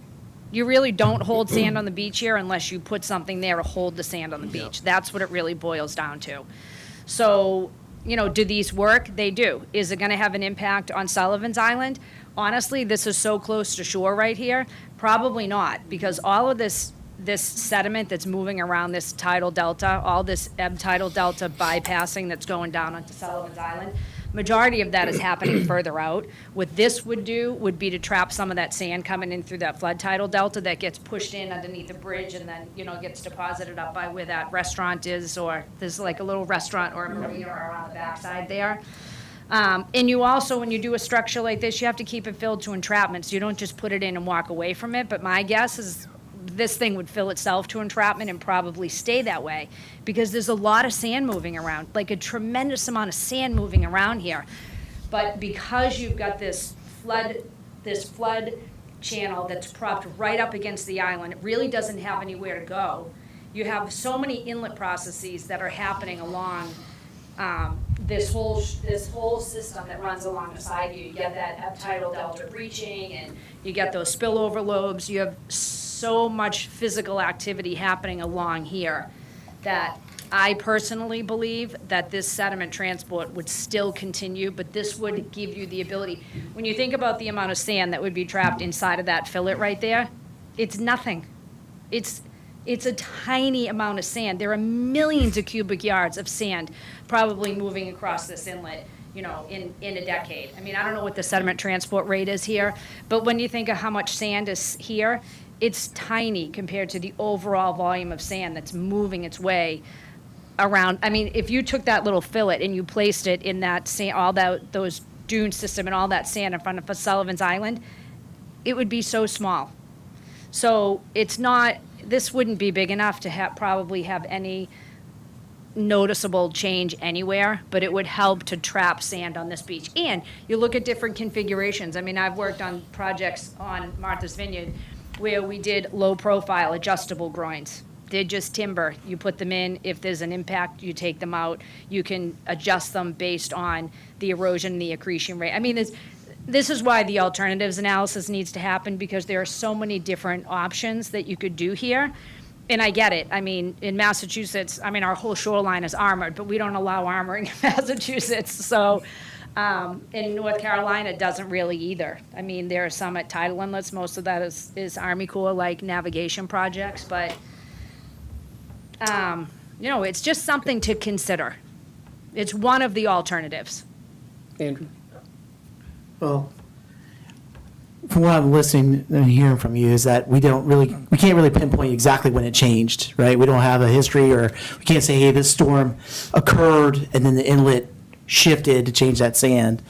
You really don't hold sand on the beach here unless you put something there to hold the sand on the beach. That's what it really boils down to. So, you know, do these work? They do. Is it going to have an impact on Sullivan's Island? Honestly, this is so close to shore right here. Probably not, because all of this sediment that's moving around this tidal delta, all this ebb tidal delta bypassing that's going down onto Sullivan's Island, majority of that is happening further out. What this would do would be to trap some of that sand coming in through that flood tidal delta that gets pushed in underneath the bridge and then, you know, gets deposited up by where that restaurant is, or there's like a little restaurant or a marina around the backside there. And you also, when you do a structure like this, you have to keep it filled to entrapment, so you don't just put it in and walk away from it. But my guess is this thing would fill itself to entrapment and probably stay that way, because there's a lot of sand moving around, like a tremendous amount of sand moving around here. But because you've got this flood channel that's propped right up against the island, it really doesn't have anywhere to go. You have so many inlet processes that are happening along this whole system that runs along the side. You get that ebb tidal delta breaching, and you get those spillover lobes. You have so much physical activity happening along here that I personally believe that this sediment transport would still continue, but this would give you the ability. When you think about the amount of sand that would be trapped inside of that fillet right there, it's nothing. It's a tiny amount of sand. There are millions of cubic yards of sand probably moving across this inlet, you know, in a decade. I mean, I don't know what the sediment transport rate is here, but when you think of how much sand is here, it's tiny compared to the overall volume of sand that's moving its way around. I mean, if you took that little fillet and you placed it in that sand, those dune system and all that sand in front of Sullivan's Island, it would be so small. So it's not, this wouldn't be big enough to probably have any noticeable change anywhere, but it would help to trap sand on this beach. And you look at different configurations. I mean, I've worked on projects on Martha's Vineyard where we did low-profile adjustable groins. They're just timber. You put them in. If there's an impact, you take them out. You can adjust them based on the erosion and the accretion rate. I mean, this is why the alternatives analysis needs to happen, because there are so many different options that you could do here. And I get it. I mean, in Massachusetts, I mean, our whole shoreline is armored, but we don't allow armoring in Massachusetts. So in North Carolina, it doesn't really either. I mean, there are some at tidal inlets. Most of that is Army Corps-like navigation projects. But, you know, it's just something to consider. It's one of the alternatives. Andrew? Well, from what I'm listening and hearing from you is that we can't really pinpoint exactly when it changed, right? We don't have a history, or we can't say, hey, this storm occurred and then the inlet shifted to change that sand.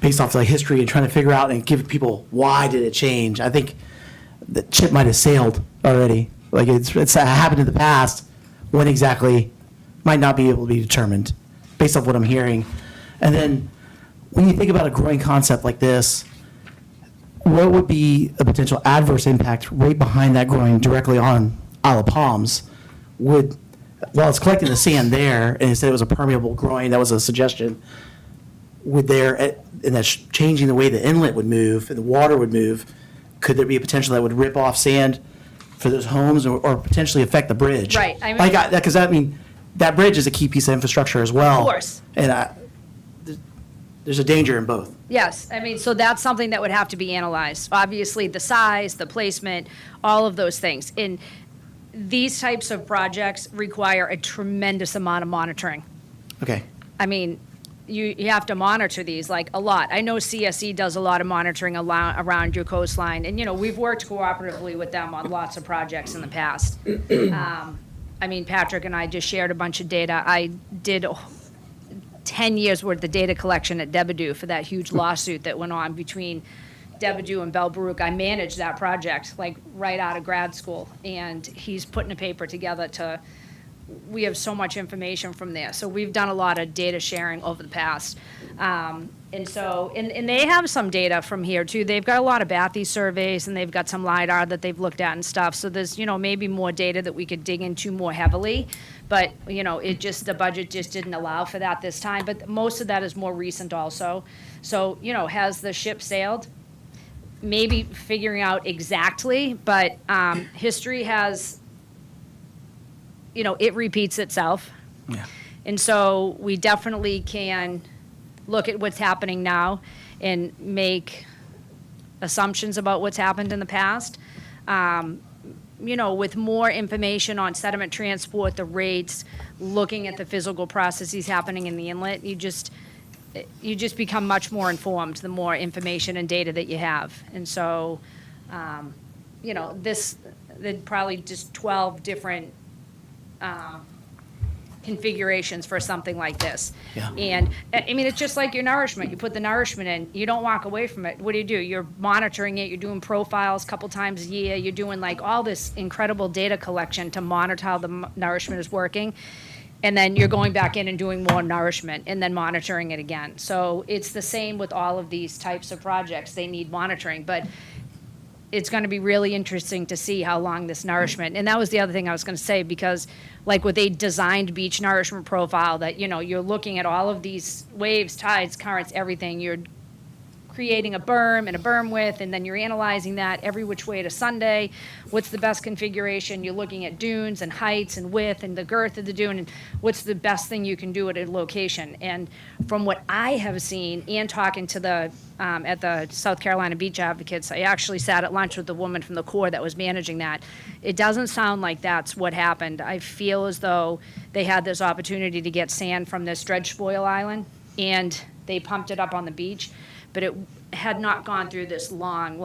Based off like history and trying to figure out and give people why did it change. I think the ship might have sailed already. Like it's happened in the past. When exactly might not be able to be determined based off what I'm hearing. And then when you think about a growing concept like this, what would be a potential adverse impact right behind that growing directly on Isle of Palms? While it's collecting the sand there, and instead it was a permeable growing, that was a suggestion, and that's changing the way the inlet would move and the water would move, could there be a potential that would rip off sand for those homes or potentially affect the bridge? Right. I mean, Because that bridge is a key piece of infrastructure as well. Of course. And there's a danger in both. Yes, I mean, so that's something that would have to be analyzed. Obviously, the size, the placement, all of those things. And these types of projects require a tremendous amount of monitoring. Okay. I mean, you have to monitor these, like, a lot. I know CSE does a lot of monitoring around your coastline, and, you know, we've worked cooperatively with them on lots of projects in the past. I mean, Patrick and I just shared a bunch of data. I did 10 years worth of data collection at Debadoo for that huge lawsuit that went on between Devereux and Bell Baruch. I managed that project, like, right out of grad school, and he's putting a paper together we have so much information from there. So we've done a lot of data sharing over the past. And they have some data from here too. They've got a lot of Bathy surveys, and they've got some LiDAR that they've looked at and stuff. So there's, maybe more data that we could dig into more heavily. But, the budget just didn't allow for that this time. But most of that is more recent also. So, has the ship sailed? Maybe figuring out exactly, but history has, it repeats itself. Yeah. And so we definitely can look at what's happening now and make assumptions about what's happened in the past. With more information on sediment transport, the rates, looking at the physical processes happening in the inlet, you just become much more informed the more information and data that you have. And so, there's probably just 12 different configurations for something like this. Yeah. And, it's just like your nourishment. You put the nourishment in, you don't walk away from it. What do? You're monitoring it, you're doing profiles a couple times a year, you're doing like all this incredible data collection to monitor how the nourishment is working. And then you're going back in and doing more nourishment and then monitoring it again. So it's the same with all of these types of projects. They need monitoring, but it's going to be really interesting to see how long this nourishment, and that was the other thing I was going to say, because like with a designed beach nourishment profile that, you're looking at all of these waves, tides, currents, everything, you're creating a berm and a berm width, and then you're analyzing that every which way to Sunday. What's the best configuration? You're looking at dunes and heights and width and the girth of the dune, and what's the best thing you can do at a location. And from what I have seen and talking to the at the South Carolina Beach Advocates, I actually sat at lunch with the woman from the Corps that was managing that. It doesn't sound like that's what happened. I feel as though they had this opportunity to get sand from this dredge spoil island, and they pumped it up on the beach, but it had not gone through this long,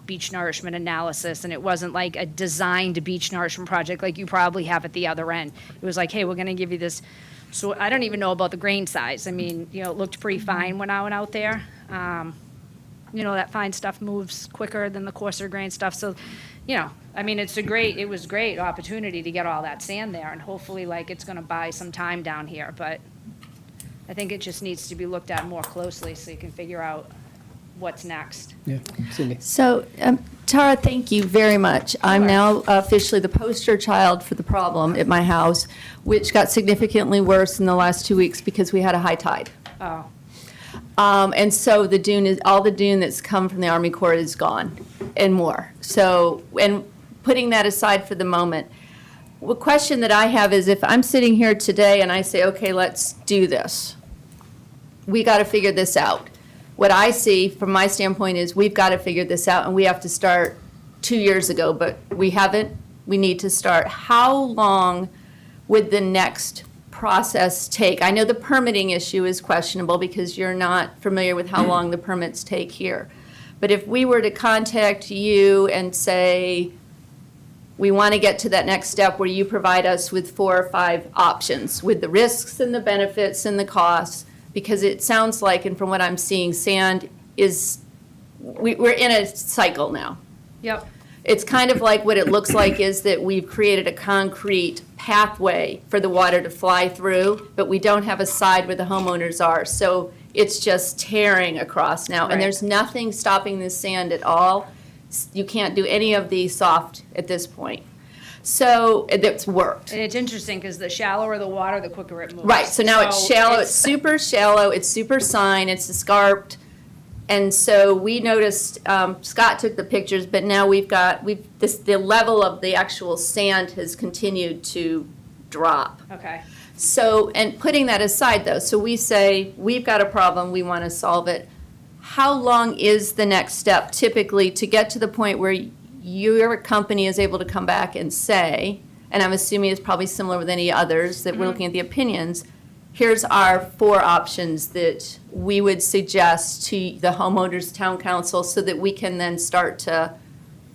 beach nourishment analysis, and it wasn't like a designed beach nourishment project like you probably have at the other end. It was like, hey, we're going to give you this. So I don't even know about the grain size. It looked pretty fine when I went out there. That fine stuff moves quicker than the coarser grain stuff. So, it was a great opportunity to get all that sand there, and hopefully, it's going to buy some time down here. But I think it just needs to be looked at more closely so you can figure out what's next. Yeah, Cindy. So, Tara, thank you very much. I'm now officially the poster child for the problem at my house, which got significantly worse in the last 2 weeks because we had a high tide. Oh, And so all the dune that's come from the Army Corps is gone and more. So, and putting that aside for the moment, the question that I have is, if I'm sitting here today and I say, okay, let's do this, we got to figure this out. What I see from my standpoint is we've got to figure this out, and we have to start 2 years ago, but we haven't. We need to start. How long would the next process take? I know the permitting issue is questionable because you're not familiar with how long the permits take here. But if we were to contact you and say, we want to get to that next step where you provide us with 4 or 5 options with the risks and the benefits and the costs, because it sounds like, and from what I'm seeing, sand is, we're in a cycle now. yep. It's kind of like what it looks like is that we've created a concrete pathway for the water to fly through, but we don't have a side where the homeowners are. So it's just tearing across now. Right. And there's nothing stopping this sand at all. You can't do any of the soft at this point. So that's worked. And it's interesting because the shallower the water, the quicker it moves. Right, so now it's shallow, it's super shallow, it's super sign, it's escarped. And so we noticed, Scott took the pictures, but now the level of the actual sand has continued to drop. Okay, So, and putting that aside though, so we say, we've got a problem, we want to solve it. How long is the next step typically to get to the point where your company is able to come back and say, and I'm assuming it's probably similar with any others that we're looking at the opinions, here's our 4 options that we would suggest to the homeowners town council so that we can then start to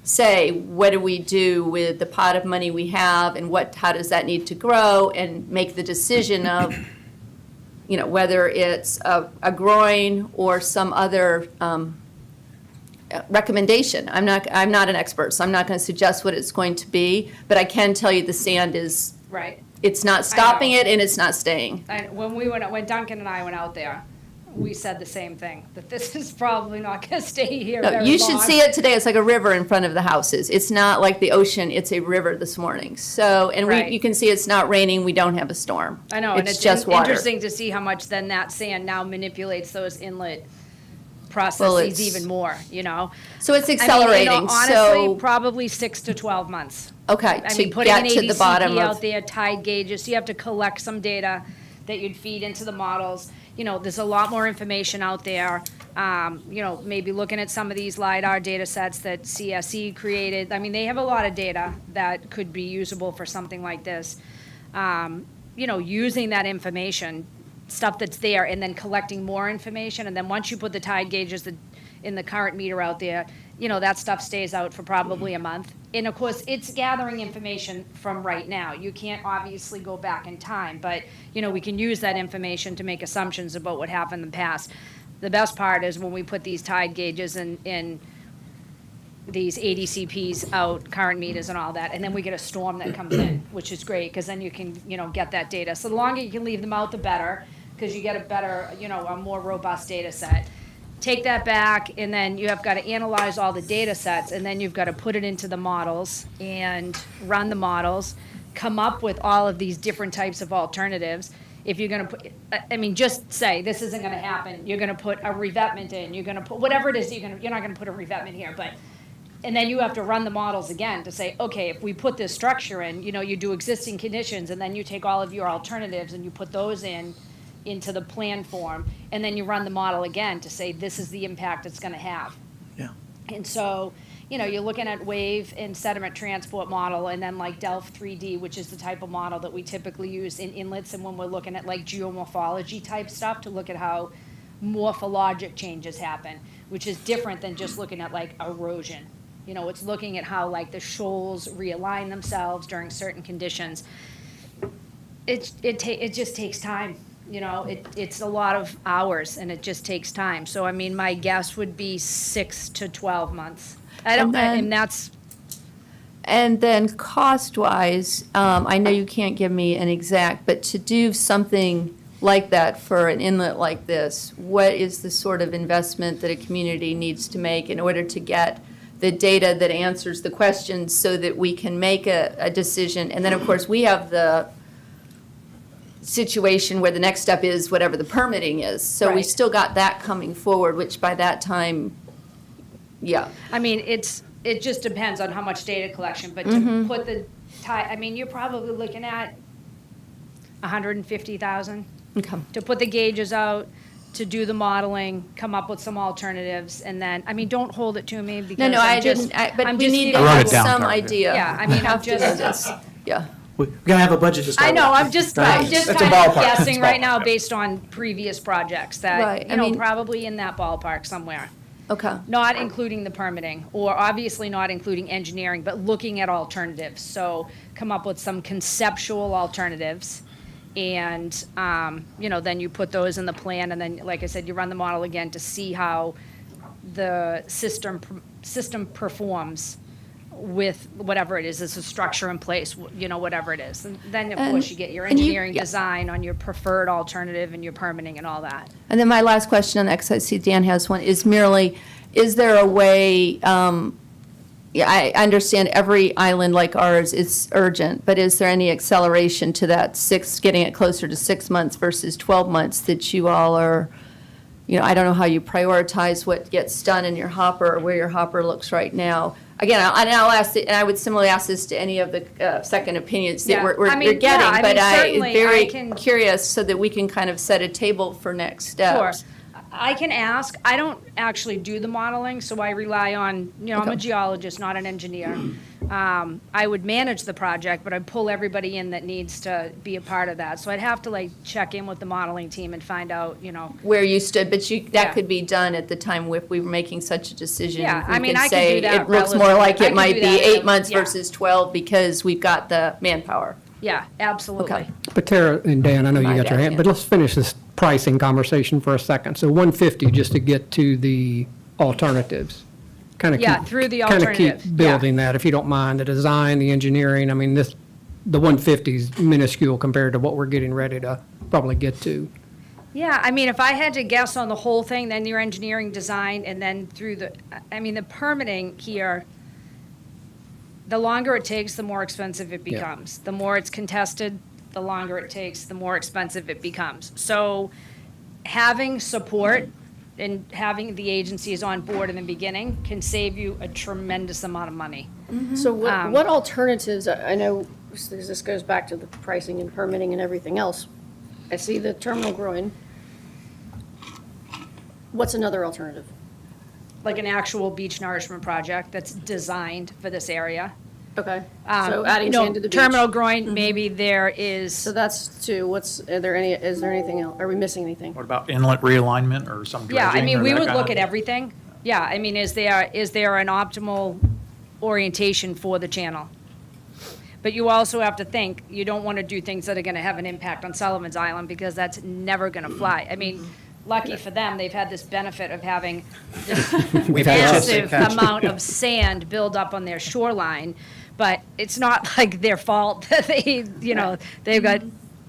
say, what do we do with the pot of money we have and how does that need to grow, and make the decision of, whether it's a groin or some other recommendation. I'm not an expert, so I'm not going to suggest what it's going to be, but I can tell you the sand is, Right. it's not stopping it and it's not staying. And when Duncan and I went out there, we said the same thing, that this is probably not gonna stay here No, very you should long. see it today. It's like a river in front of the houses. It's not like the ocean, it's a river this morning. So, and Right. you can see it's not raining, we don't have a storm. I know, and It's it's just water. interesting to see how much then that sand now manipulates those inlet Well, processes it's- even more, you know? So it's I mean, accelerating, honestly, so, probably 6 to 12 months. okay, I to mean, putting an get to the bottom ADCP of. out there, tide gauges, you have to collect some data that you'd feed into the models. You know, there's a lot more information out there. You know, maybe looking at some of these LiDAR data sets that CSE created. I mean, they have a lot of data that could be usable for something like this. You know, using that information, stuff that's there, and then collecting more information. And then once you put the tide gauges in the current meter out there, you know, that stuff stays out for probably a month. And of course, it's gathering information from right now. You can't obviously go back in time, but, you know, we can use that information to make assumptions about what happened in the past. The best part is when we put these tide gauges in these ADCPs out, current meters and all that, and then we get a storm that comes in, which is great, because then you can, you know, get that data. So the longer you can leave them out, the better, because you get a better, you know, a more robust data set. Take that back, and then you have got to analyze all the data sets, and then you've got to put it into the models and run the models, come up with all of these different types of alternatives. If you're going to put, I mean, just say, this isn't going to happen, you're going to put a revetment in, you're going to put, whatever it is, you're not going to put a revetment here, but, and then you have to run the models again to say, okay, if we put this structure in, you know, you do existing conditions, and then you take all of your alternatives and you put those into the plan form, and then you run the model again to say, this is the impact it's gonna have. Yeah. And so, you know, you're looking at wave and sediment transport model, and then like Delph 3D, which is the type of model that we typically use in inlets, and when we're looking at like geomorphology type stuff to look at how morphologic changes happen, which is different than just looking at like erosion. You know, it's looking at how like the shoals realign themselves during certain conditions. It just takes time. You know, it's a lot of hours, and it just takes time. So, I mean, my guess would be 6 to 12 months. And that's, And then cost-wise, I know you can't give me an exact, but to do something like that for an inlet like this, what is the sort of investment that a community needs to make in order to get the data that answers the questions so that we can make a decision? And then, of course, we have the situation where the next step is whatever the permitting is. So we Right. still got that coming forward, which by that time, yeah. I mean, it just depends on how much data collection, but to put the I mean, you're probably looking at 150,000 Okay. to put the gauges out, to do the modeling, come up with some alternatives, and then, I mean, don't hold it to me because No, I'm just, but I'm we just need to needing- have it down, some Tara, yeah. idea. Yeah, I mean, We I'm have to just- do this. Yeah. We gotta have a budget to start I know, with. I'm just Right. kind It's a of ballpark. guessing It's right ballpark. now based on previous projects Right, that, I you know, mean- probably in that ballpark somewhere. Okay. Not including the permitting, or obviously not including engineering, but looking at alternatives. So come up with some conceptual alternatives, and, you know, then you put those in the plan, and then, like I said, you run the model again to see how the system performs with whatever it is, there's a structure in place, you know, whatever it is. And then, of course, you get your and you- engineering yeah. design on your preferred alternative and your permitting and all that. And then my last question on X, I see Dan has one, is merely, is there a way, yeah, I understand every island like ours is urgent, but is there any acceleration to that getting it closer to 6 months versus 12 months that you all are, you know, I don't know how you prioritize what gets done in your hopper or where your hopper looks right now. Again, I'll ask, and I would similarly ask this to any of the second opinions that Yeah, we're I mean, you're getting, yeah, I but mean, I'm certainly very I can- curious so that we can kind of set a table for next Sure. steps. I can ask. I don't actually do the modeling, so I rely on, you know, I'm a Okay. geologist, not an engineer. I would manage the project, but I'd pull everybody in that needs to be a part of that. So I'd have to like check in with the modeling team and find out, you know. Where you stood, but that Yeah. could be done at the time if we were making such a decision. Yeah, We I mean, could I could say do that it looks more relatively- like I it could might do be that 8 months yeah. versus 12 because we've got the manpower. Yeah, absolutely. Okay. But Tara and Dan, I know you My got your bad, hand, yeah. but let's finish this pricing conversation for a second. So 150 just to get to the alternatives. kind of Yeah, through the Kind of alternative, keep yeah. building that, if you don't mind, the design, the engineering. I mean, the 150 is minuscule compared to what we're getting ready to probably get to. Yeah, I mean, if I had to guess on the whole thing, then your engineering design, and then through the, I mean, the permitting here, the longer it takes, the more expensive it Yeah. becomes. The more it's contested, the longer it takes, the more expensive it becomes. So having support and having the agencies on board in the beginning can save you a tremendous amount of money. So what alternatives, I know this goes back to the pricing and permitting and everything else. I see the terminal groin. What's another alternative? Like an actual beach nourishment project that's designed for this area. Okay, so adding No, sand to the beach. Terminal groin, maybe there is. So that's two. Is there anything else? Are we missing anything? What about inlet realignment or some dredging? Yeah, I mean, or we that would kind look of- at everything. Yeah, I mean, is there an optimal orientation for the channel? But you also have to think, you don't want to do things that are going to have an impact on Sullivan's Island, because that's never going to fly. I mean, lucky for them, they've had this benefit of having this We've had massive amount of sand build up on their shoreline, but it's not like their fault that they've got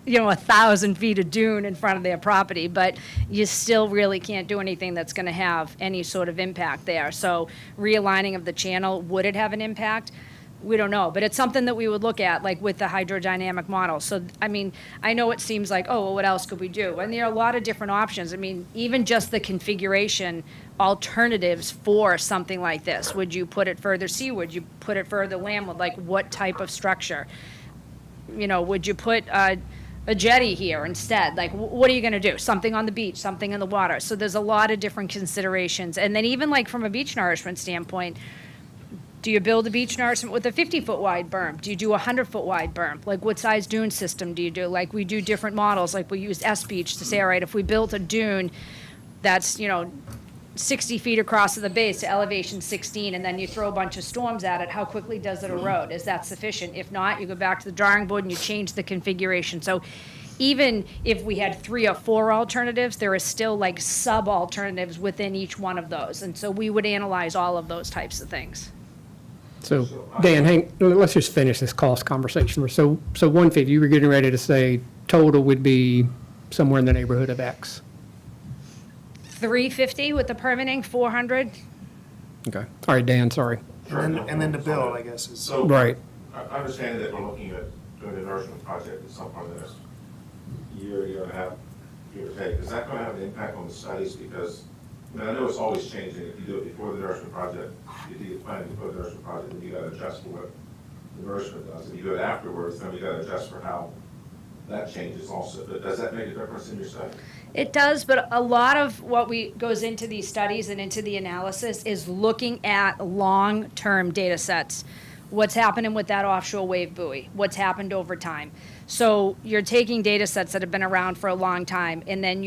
1,000 feet of dune in front of their property, but you still really can't do anything that's going to have any sort of impact there. So realigning of the channel, would it have an impact? We don't know, but it's something that we would look at, like with the hydrodynamic model. So, I mean, I know it seems like, oh, well, what else could we do? And there are a lot of different options. I mean, even just the configuration alternatives for something like this. Would you put it further sea? Would you put it further landward? Like, what type of structure? Would you put a jetty here instead? Like, what are you going to do? Something on the beach, something in the water. So there's a lot of different considerations. And then even like from a beach nourishment standpoint, do you build a beach nourishment with a 50-foot wide berm? Do you do a 100-foot wide berm? Like, what size dune system do you do? Like, we do different models. Like, we use S-Beach to say, all right, if we built a dune that's, 60 feet across to the base to elevation 16, and then you throw a bunch of storms at it, how quickly does it erode? Is that sufficient? If not, you go back to the drawing board and you change the configuration. So even if we had 3 or 4 alternatives, there is still like sub-alternatives within each one of those. And so we would analyze all of those types of things. So, Dan, let's just finish this cost conversation. So 150, you were getting ready to say total would be somewhere in the neighborhood of X. 350 with the permitting, 400. Okay. All right, Dan, sorry. And then the bill, I guess, is. So, Right. I understand that we're looking at doing a nourishment project at some point in the next year and a half, give or take. Is that going to have an impact on the studies? Because, I know it's always changing. If you do it before the nourishment project, if you plan before the nourishment project, then you got to adjust for what the nourishment does. If you do it afterwards, then you got to adjust for how that changes also. But does that make a difference in your study? It does, but a lot of what goes into these studies and into the analysis is looking at long-term data sets. What's happening with that offshore wave buoy? What's happened over time? So you're taking data sets that have been around for a long time, and then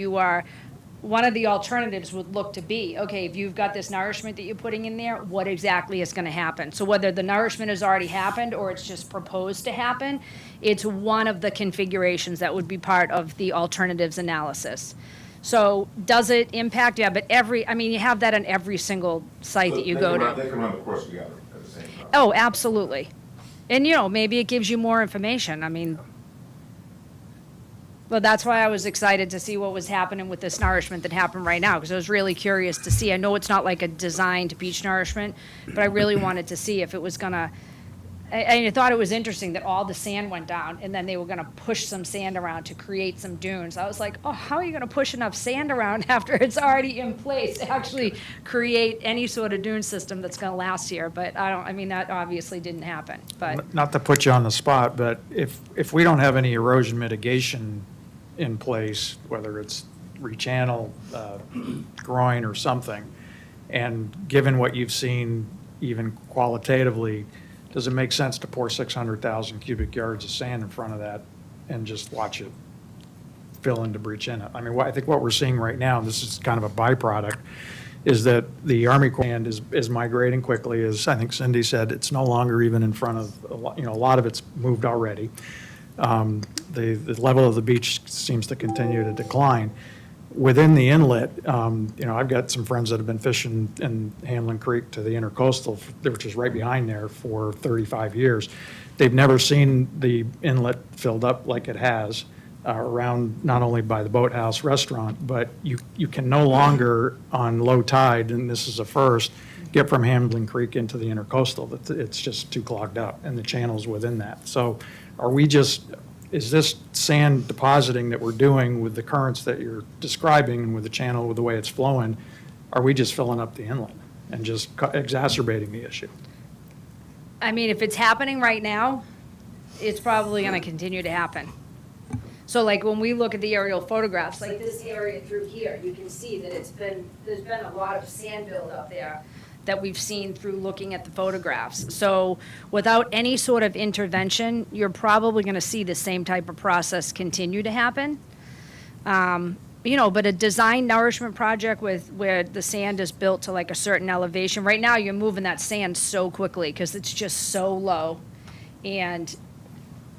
one of the alternatives would look to be, okay, if you've got this nourishment that you're putting in there, what exactly is going to happen? So whether the nourishment has already happened or it's just proposed to happen, it's one of the configurations that would be part of the alternatives analysis. So does it impact? Yeah, but you have that on every single site that you go to. They can run the course together at the same time. Oh, absolutely. And, maybe it gives you more information. Well, that's why I was excited to see what was happening with this nourishment that happened right now, because I was really curious to see. I know it's not like a designed beach nourishment, but I really wanted to see if it was going to, I thought it was interesting that all the sand went down, and then they were going to push some sand around to create some dunes. I was like, oh, how are you going to push enough sand around after it's already in place to actually create any sort of dune system that's going to last here? But that obviously didn't happen. But Not to put you on the spot, but if we don't have any erosion mitigation in place, whether it's rechannel, groin or something, and given what you've seen even qualitatively, does it make sense to pour 600,000 cubic yards of sand in front of that and just watch it fill into breach in it? I think what we're seeing right now, and this is kind of a byproduct, is that the Army Corps land is migrating quickly. As I think Cindy said, it's no longer even in front of, a lot of it's moved already. The level of the beach seems to continue to decline. within the inlet, I've got some friends that have been fishing in Hamlin Creek to the intercoastal, which is right behind there, for 35 years. They've never seen the inlet filled up like it has around, not only by the boathouse restaurant, but you can no longer, on low tide, and this is a first, get from Hamlin Creek into the intercoastal. It's just too clogged up, and the channels within that. So is this sand depositing that we're doing with the currents that you're describing and with the channel, with the way it's flowing, are we just filling up the inlet and just exacerbating the issue? I mean, if it's happening right now, it's probably going to continue to happen. So like when we look at the aerial photographs, like this area through here, you can see that there's been a lot of sand buildup there that we've seen through looking at the photographs. So without any sort of intervention, you're probably going to see the same type of process continue to happen. But a design nourishment project where the sand is built to like a certain elevation, right now you're moving that sand so quickly because it's just so low. And,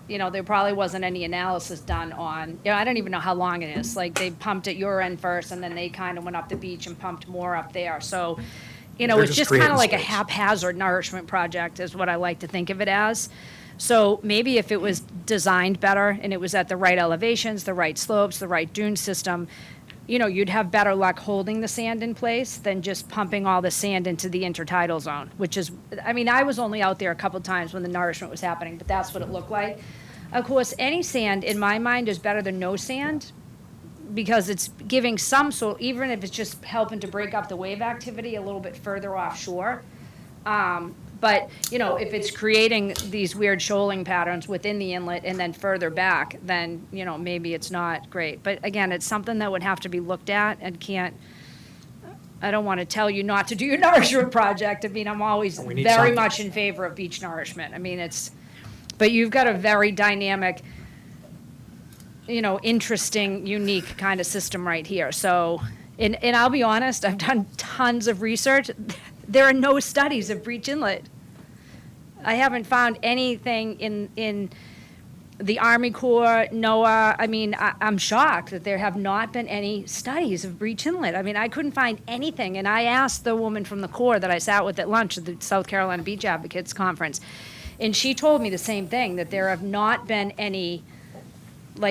there probably wasn't any analysis done on, I don't even know how long it is. Like they pumped at your end first and then they kind of went up the beach and pumped more up there. So, it's just kind of like a haphazard nourishment project is what I like to think of it as. So maybe if it was designed better and it was at the right elevations, the right slopes, the right dune system, you'd have better luck holding the sand in place than just pumping all the sand into the intertidal zone, which is, I was only out there a couple times when the nourishment was happening, but that's what it looked like. Of course, any sand, in my mind, is better than no sand because it's giving some sort, even if it's just helping to break up the wave activity a little bit further offshore. But, if it's creating these weird shoaling patterns within the inlet and then further back, then, maybe it's not great. But again, it's something that would have to be looked at and I don't want to tell you not to do your nourishment project. I'm always We need very something. much in favor of beach nourishment. But you've got a very dynamic, interesting, unique kind of system right here. So, and I'll be honest, I've done tons of research. There are no studies of Breach Inlet. I haven't found anything in the Army Corps, NOAA. I'm shocked that there have not been any studies of Breach Inlet. I couldn't find anything. And I asked the woman from the Corps that I sat with at lunch at the South Carolina Beach Advocates Conference, and she told me the same thing, that there have not been any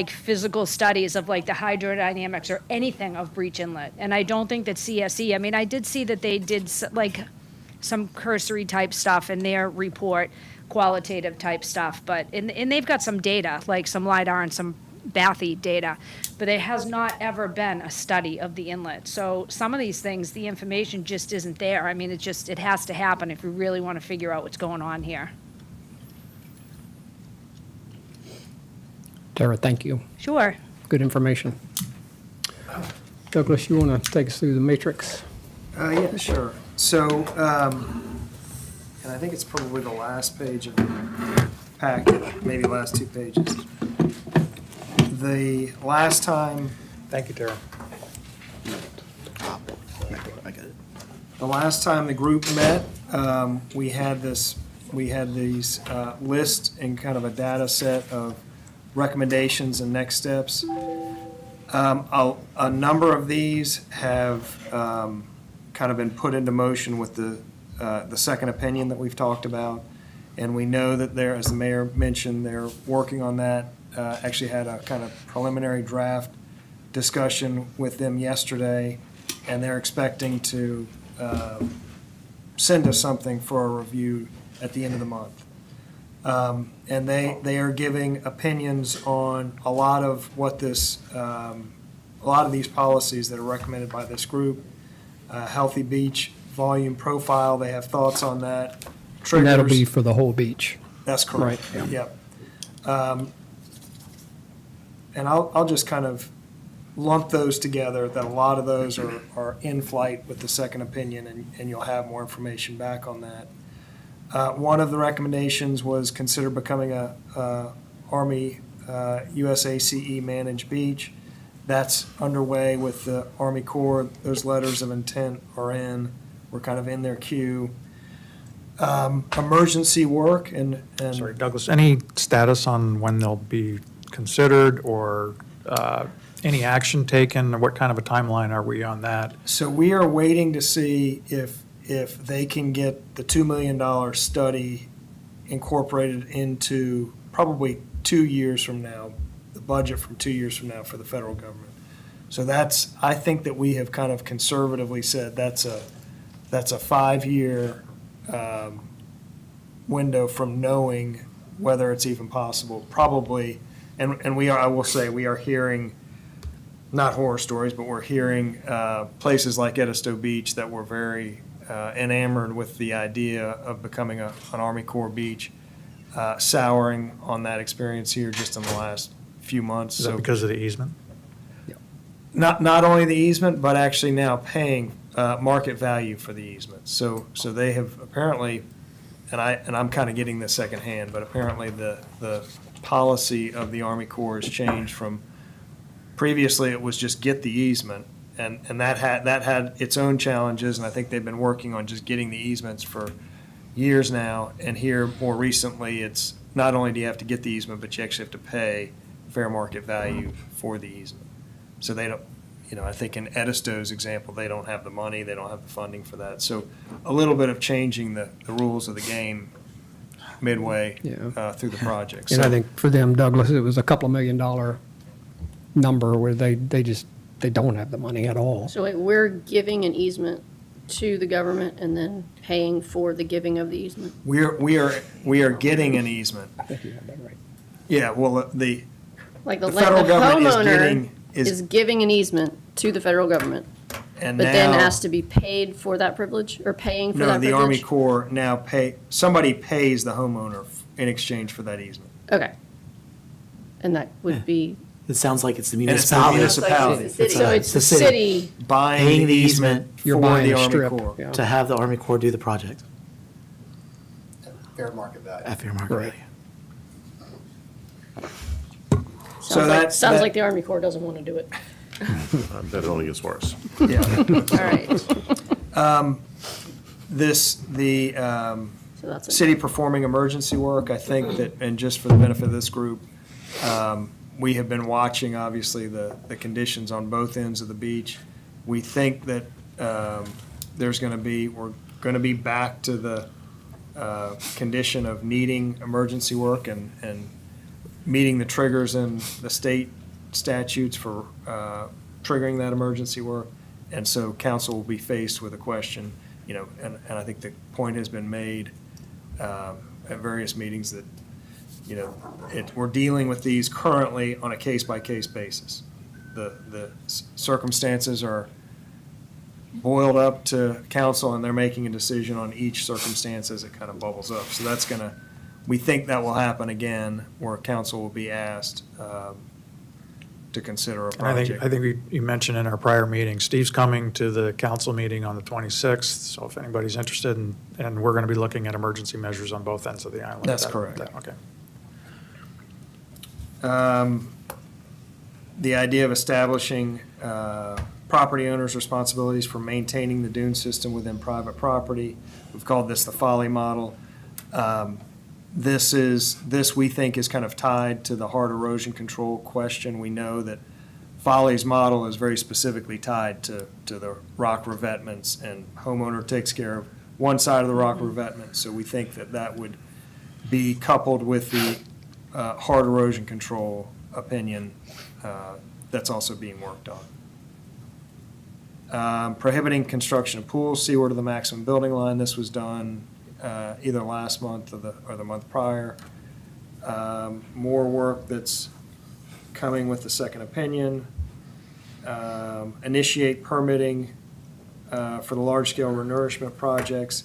physical studies of the hydrodynamics or anything of Breach Inlet. And I don't think that CSE, I did see that they did some cursory type stuff in their report, qualitative type stuff, but, and they've got some data, like some LIDAR and some bathy data, but there has not ever been a study of the inlet. So some of these things, the information just isn't there. It has to happen if we really want to figure out what's going on here. Tara, thank you. Sure. Good information. Douglas, you want to take us through the matrix? Yeah, sure. So, and I think it's probably the last page of the packet, maybe the last 2 pages. The last time, Thank you, Tara. the last time the group met, we had these lists and kind of a data set of recommendations and next steps. A number of these have kind of been put into motion with the second opinion that we've talked about. And we know that as the mayor mentioned, they're working on that. Actually had a kind of preliminary draft discussion with them yesterday, and they're expecting to send us something for a review at the end of the month. And they are giving opinions on a lot of a lot of these policies that are recommended by this group. Healthy beach volume profile, they have thoughts on that. And that'll be Triggers, for the whole beach. that's correct. Right, Yep. And I'll just kind of lump those together, that a lot of those are in flight with the second opinion, and you'll have more information back on that. One of the recommendations was consider becoming a Army USACE managed beach. That's underway with the Army Corps. Those letters of intent are in. We're kind of in their queue. Emergency work and Sorry, Douglas, any status on when they'll be considered or any action taken, or what kind of a timeline are we on that? So we are waiting to see if they can get the $2 million study incorporated into probably 2 years from now, the budget from 2 years from now for the federal government. So that's, I think that we have kind of conservatively said that's a 5-year window from knowing whether it's even possible, probably. And we are, I will say, we are hearing, not horror stories, but we're hearing places like Edisto Beach that were very enamored with the idea of becoming an Army Corps beach, souring on that experience here just in the last few months. Is that So because of the easement? not only the easement, but actually now paying market value for the easement. So they have apparently, and I'm kind of getting this secondhand, but apparently the policy of the Army Corps has changed from, previously it was just get the easement, and that had its own challenges, and I think they've been working on just getting the easements for years now. And here more recently, it's not only do you have to get the easement, but you actually have to pay fair market value for the easement. So they don't, I think in Edisto's example, they don't have the money, they don't have the funding for that. So a little bit of changing the rules of the game midway Yeah. through the project. And I So- think for them, Douglas, it was a couple of $1 million number where they don't have the money at all. So wait, we're giving an easement to the government and then paying for the giving of the easement? We are getting an easement. I think you have that right. Yeah, well, the Like The federal government is homeowner getting- is giving an easement to the federal government, and but then now, has to be paid for that privilege, or paying for no, that the Army privilege? Corps now somebody pays the homeowner in exchange for that easement. Okay. And that would be, It sounds like it's the And it's the municipality. municipality so it's the city, buying Paying the the easement You're for buying the a Army strip. Corps. Yeah. to have the Army Corps do the project Fair market value. at fair market Right. value. sounds like the Army Corps doesn't want to do it. I bet it only gets worse. Yeah. All right. So that's it. City performing emergency work, I think that, and just for the benefit of this group, we have been watching, obviously, the conditions on both ends of the beach. We think that we're going to be back to the condition of needing emergency work and meeting the triggers in the state statutes for triggering that emergency work. And so council will be faced with a question, and I think the point has been made at various meetings that, we're dealing with these currently on a case-by-case basis. The circumstances are boiled up to council, and they're making a decision on each circumstance as it kind of bubbles up. So we think that will happen again, where council will be asked to consider a And I project. think you mentioned in our prior meeting, Steve's coming to the council meeting on the 26th, so if anybody's interested, and we're going to be looking at emergency measures on both ends of the island. That's correct. Okay. The idea of establishing property owners' responsibilities for maintaining the dune system within private property. We've called this the Folly model. This we think is kind of tied to the hard erosion control question. We know that Folly's model is very specifically tied to the rock revetments, and homeowner takes care of one side of the rock revetment. So we think that would be coupled with the hard erosion control opinion that's also being worked on. Prohibiting construction of pools seaward of the maximum building line. This was done either last month or the month prior. More work that's coming with the second opinion. Initiate permitting for the large-scale renourishment projects.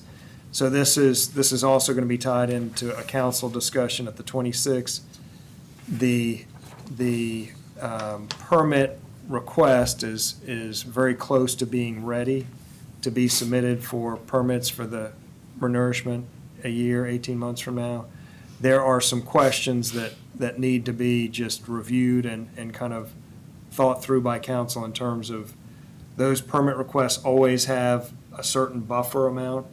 So this is also going to be tied into a council discussion at the 26th. The permit request is very close to being ready to be submitted for permits for the renourishment a year, 18 months from now. There are some questions that need to be just reviewed and kind of thought through by council in terms of those permit requests always have a certain buffer amount.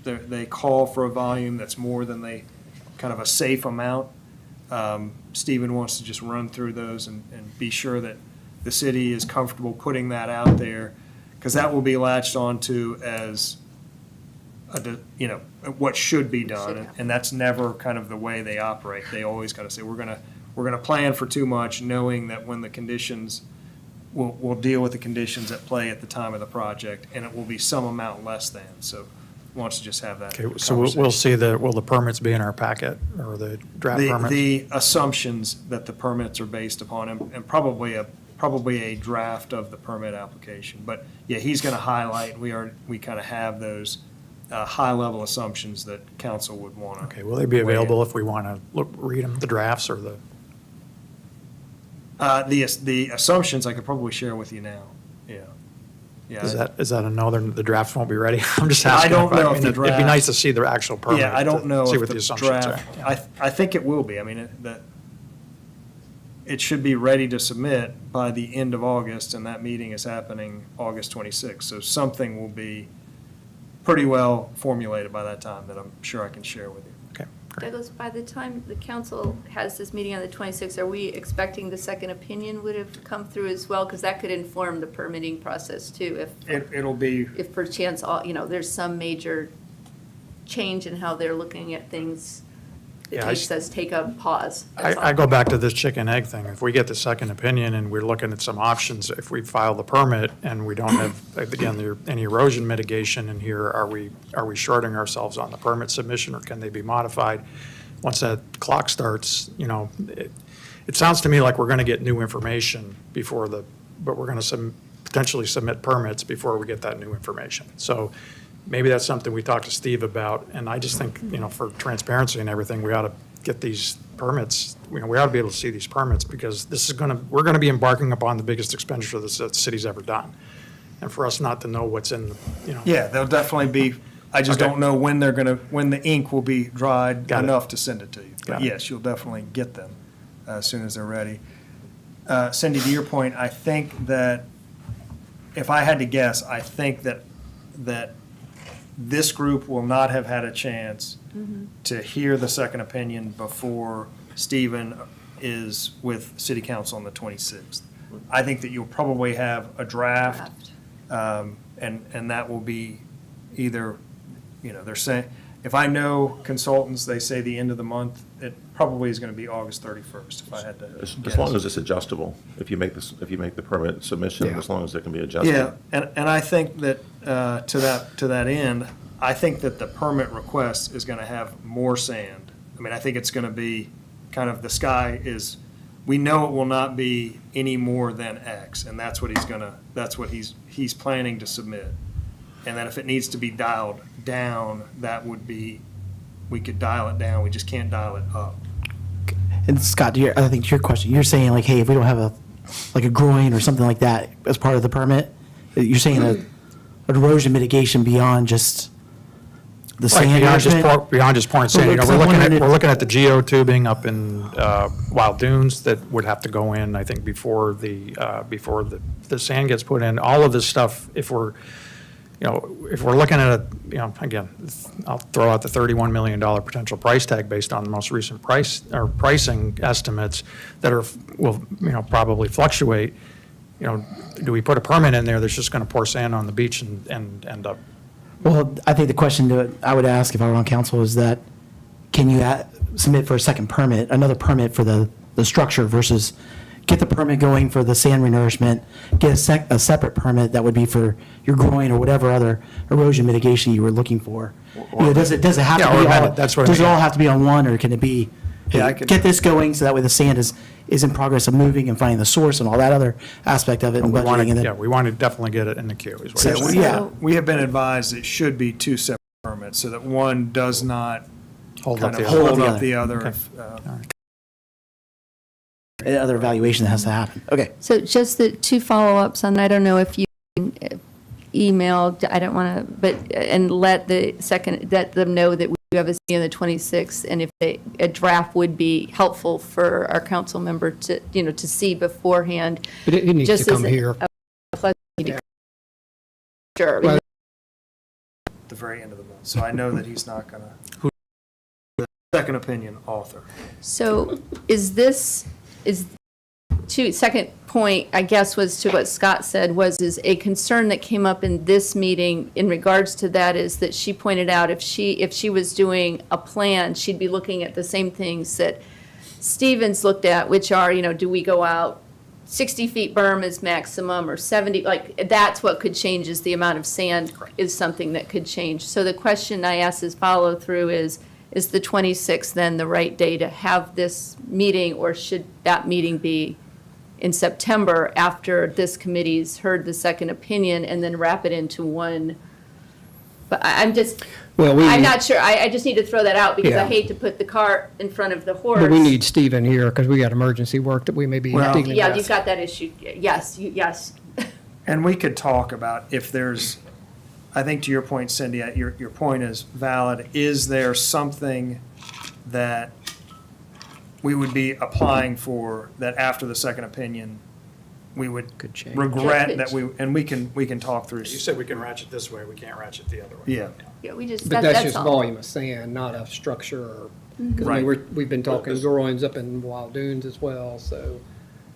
They call for a volume that's more than kind of a safe amount. Stephen wants to just run through those and be sure that the city is comfortable putting that out there, because that will be latched onto as, what should be done, and that's never kind of the way they operate. They always kind of say, we're gonna plan for too much, knowing that when the conditions, we'll deal with the conditions at play at the time of the project, and it will be some amount less than, so wants to just have that Okay, so we'll see will the permits be in our packet, or the draft permits? The assumptions that the permits are based upon, and probably a draft of the permit application. But yeah, he's going to highlight, we kind of have those high-level assumptions that council would want to. Okay, will they be available if we want to read them, the drafts or the? The assumptions I could probably share with you now, yeah. Yeah. Is that a no, the drafts won't be ready? I'm just I asking. don't know if mean, the It'd be draft- nice to see the actual permit. Yeah, I don't know See if what the the assumptions are. draft, I think it will be. I mean, it should be ready to submit by the end of August, and that meeting is happening August 26th. So something will be pretty well formulated by that time that I'm sure I can share with you. Okay, great. Douglas, by the time the council has this meeting on the 26th, are we expecting the second opinion would have come through as well? Because that could inform the permitting process too, It'll be, if perchance, there's some major change in how they're looking at things. It Yeah, makes us take a pause. That's I all. go back to this chicken egg thing. If we get the second opinion and we're looking at some options, if we file the permit and we don't have, again, any erosion mitigation in here, are we shorting ourselves on the permit submission, or can they be modified? Once that clock starts, it sounds to me like we're going to get new information but we're going to potentially submit permits before we get that new information. So maybe that's something we talk to Steve about, and I just think, for transparency and everything, we ought to get these permits, we ought to be able to see these permits, because we're going to be embarking upon the biggest expenditure the city's ever done. And for us not to know what's in, yeah, they'll definitely be, I just Okay. don't know when when the ink will be dried Got it. enough to send it to you. But Got it. yes, you'll definitely get them as soon as they're ready. Cindy, to your point, I think that, if I had to guess, I think that this group will not have had a chance to hear the second opinion before Stephen is with city council on the 26th. I think that you'll probably have a draft, and that will be either, they're saying, if I know consultants, they say the end of the month, it probably is going to be August 31st, if I had to As guess. long as it's adjustable, if you make the permit submission, Yeah. as long as it can be adjusted. Yeah, and I think that, to that end, I think that the permit request is gonna have more sand. I mean, I think it's gonna be kind of, the sky is, we know it will not be any more than X, and that's what he's planning to submit. And then if it needs to be dialed down, that would be, we could dial it down, we just can't dial it up. And Scott, I think to your question, you're saying like, hey, if we don't have a groin or something like that as part of the permit, you're saying an erosion mitigation beyond just the Right, sand management? beyond just pouring sand. Well, We're looking wondering if- we're looking at the geotubing up in Wild Dunes that would have to go in, I think, before the sand gets put in. All of this stuff, if we're looking at again, I'll throw out the $31 million potential price tag based on the most recent pricing estimates that will probably fluctuate. Do we put a permit in there that's just going to pour sand on the beach and end up? Well, I think the question that I would ask if I were on council is that, can you submit for a second permit, another permit for the structure versus get the permit going for the sand renourishment, get a separate permit that would be for your groin or whatever other erosion mitigation you were looking for? Does it have to Yeah, or be amend all, it, that's what I does it mean. all have to be on one, or can it be, Yeah, I hey, could- get this going so that way the sand is in progress of moving and finding the source and all that other aspect of it and We want budgeting and to, then. we want to definitely get it in the queue, is what So, you're saying. yeah. We have been advised it should be two separate permits, so that one does not Hold up kind the of other. hold the up other. the other. Okay. Other evaluation that has to happen. Okay. So just the two follow-ups on, I don't know if you emailed, I don't want to, but, and let them know that we have a meeting on the 26th, and if a draft would be helpful for our council member to, to see beforehand. But it needs Just to as come a- here. Sure. Well, At the very end of the month, so I know that he's not gonna. The second second opinion author. So second point, I guess, was to what Scott said, is a concern that came up in this meeting in regards to that is that she pointed out if she was doing a plan, she'd be looking at the same things that Stevens looked at, which are, do we go out 60 feet berm is maximum or 70, like that's what could change is the amount of sand is something that could change. So the question I asked as follow through is the 26th then the right day to have this meeting, or should that meeting be in September after this committee's heard the second opinion and then wrap it into one? But I'm not sure. I just need to throw that out because I Yeah. hate to put the cart in front of the horse. But we need Stephen here because we got emergency work that we may be Well- dealing Yeah, with. you've got that issue. Yes, yes. And we could talk about if there's, I think to your point, Cindy, your point is valid. Is there something that we would be applying for that after the second opinion, we would Could change. regret that and we can talk through. You said we can ratchet this way, we can't ratchet the other way. Yeah. Yeah, we just, But that's that's just all. volume of sand, not a structure or, because I mean, Right. we've been talking groins up in Wild Dunes as well, so.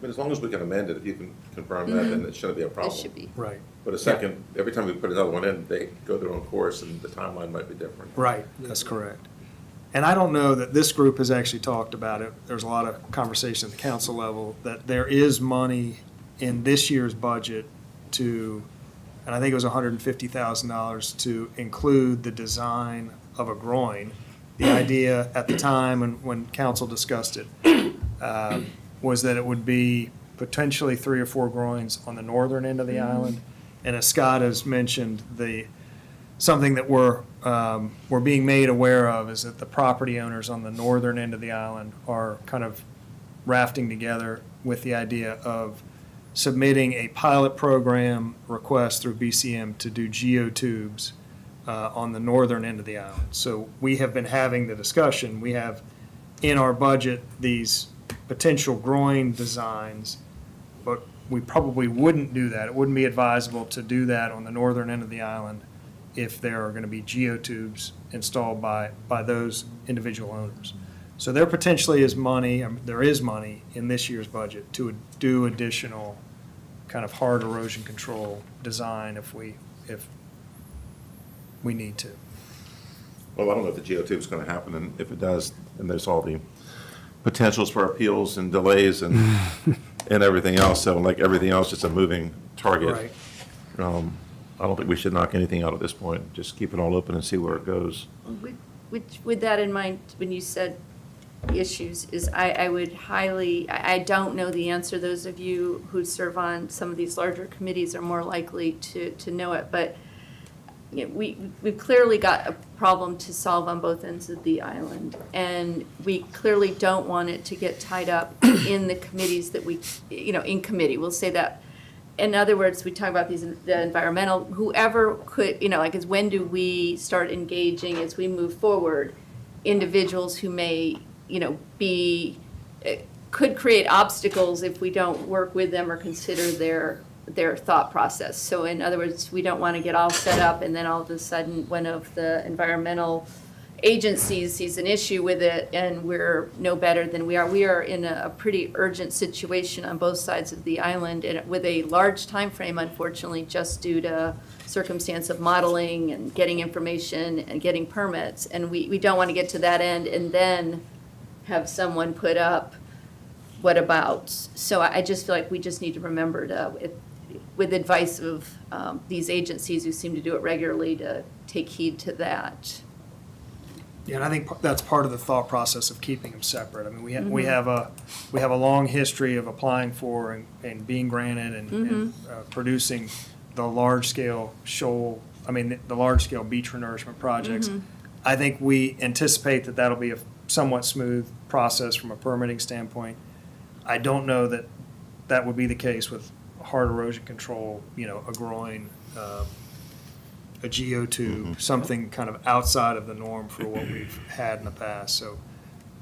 But as long as we can amend it, if you can confirm that, then it shouldn't be a It problem. should be. Right. But a second, every time we put another one in, they go their own course and the timeline might be different. Right, that's correct. And I don't know that this group has actually talked about it. There's a lot of conversation at the council level that there is money in this year's budget to, and I think it was $150,000 to include the design of a groin. The idea at the time when council discussed it was that it would be potentially 3 or 4 groins on the northern end of the island. And as Scott has mentioned, something that we're being made aware of is that the property owners on the northern end of the island are kind of rafting together with the idea of submitting a pilot program request through BCM to do geotubes on the northern end of the island. So we have been having the discussion. We have in our budget these potential groin designs, but we probably wouldn't do that. It wouldn't be advisable to do that on the northern end of the island if there are going to be geotubes installed by those individual owners. So there potentially is money, there is money in this year's budget to do additional kind of hard erosion control design if we need to. Well, I don't know if the geotube's going to happen, and if it does, then there's all the potentials for appeals and delays and everything else. So like everything else, it's a moving target. Right. I don't think we should knock anything out at this point. Just keep it all open and see where it goes. With that in mind, when you said issues, is I would highly, I don't know the answer. Those of you who serve on some of these larger committees are more likely to know it, but we've clearly got a problem to solve on both ends of the island, and we clearly don't want it to get tied up in the committees that we, in committee, we'll say that. In other words, we talk about the environmental, whoever could, like, is when do we start engaging as we move forward, individuals who may, could create obstacles if we don't work with them or consider their thought process. So in other words, we don't want to get all set up and then all of a sudden one of the environmental agencies sees an issue with it and we're no better than we are. We are in a pretty urgent situation on both sides of the island and with a large time frame, unfortunately, just due to circumstance of modeling and getting information and getting permits. And we don't want to get to that end and then have someone put up what about. So I just feel like we just need to remember to, with advice of these agencies who seem to do it regularly, to take heed to that. Yeah, and I think that's part of the thought process of keeping them separate. I mean, we have a long history of applying for and being granted and producing the large-scale the large-scale beach renourishment projects. I think we anticipate that that'll be a somewhat smooth process from a permitting standpoint. I don't know that that would be the case with hard erosion control, a groin, a geotube, something kind of outside of the norm for what we've had in the past. So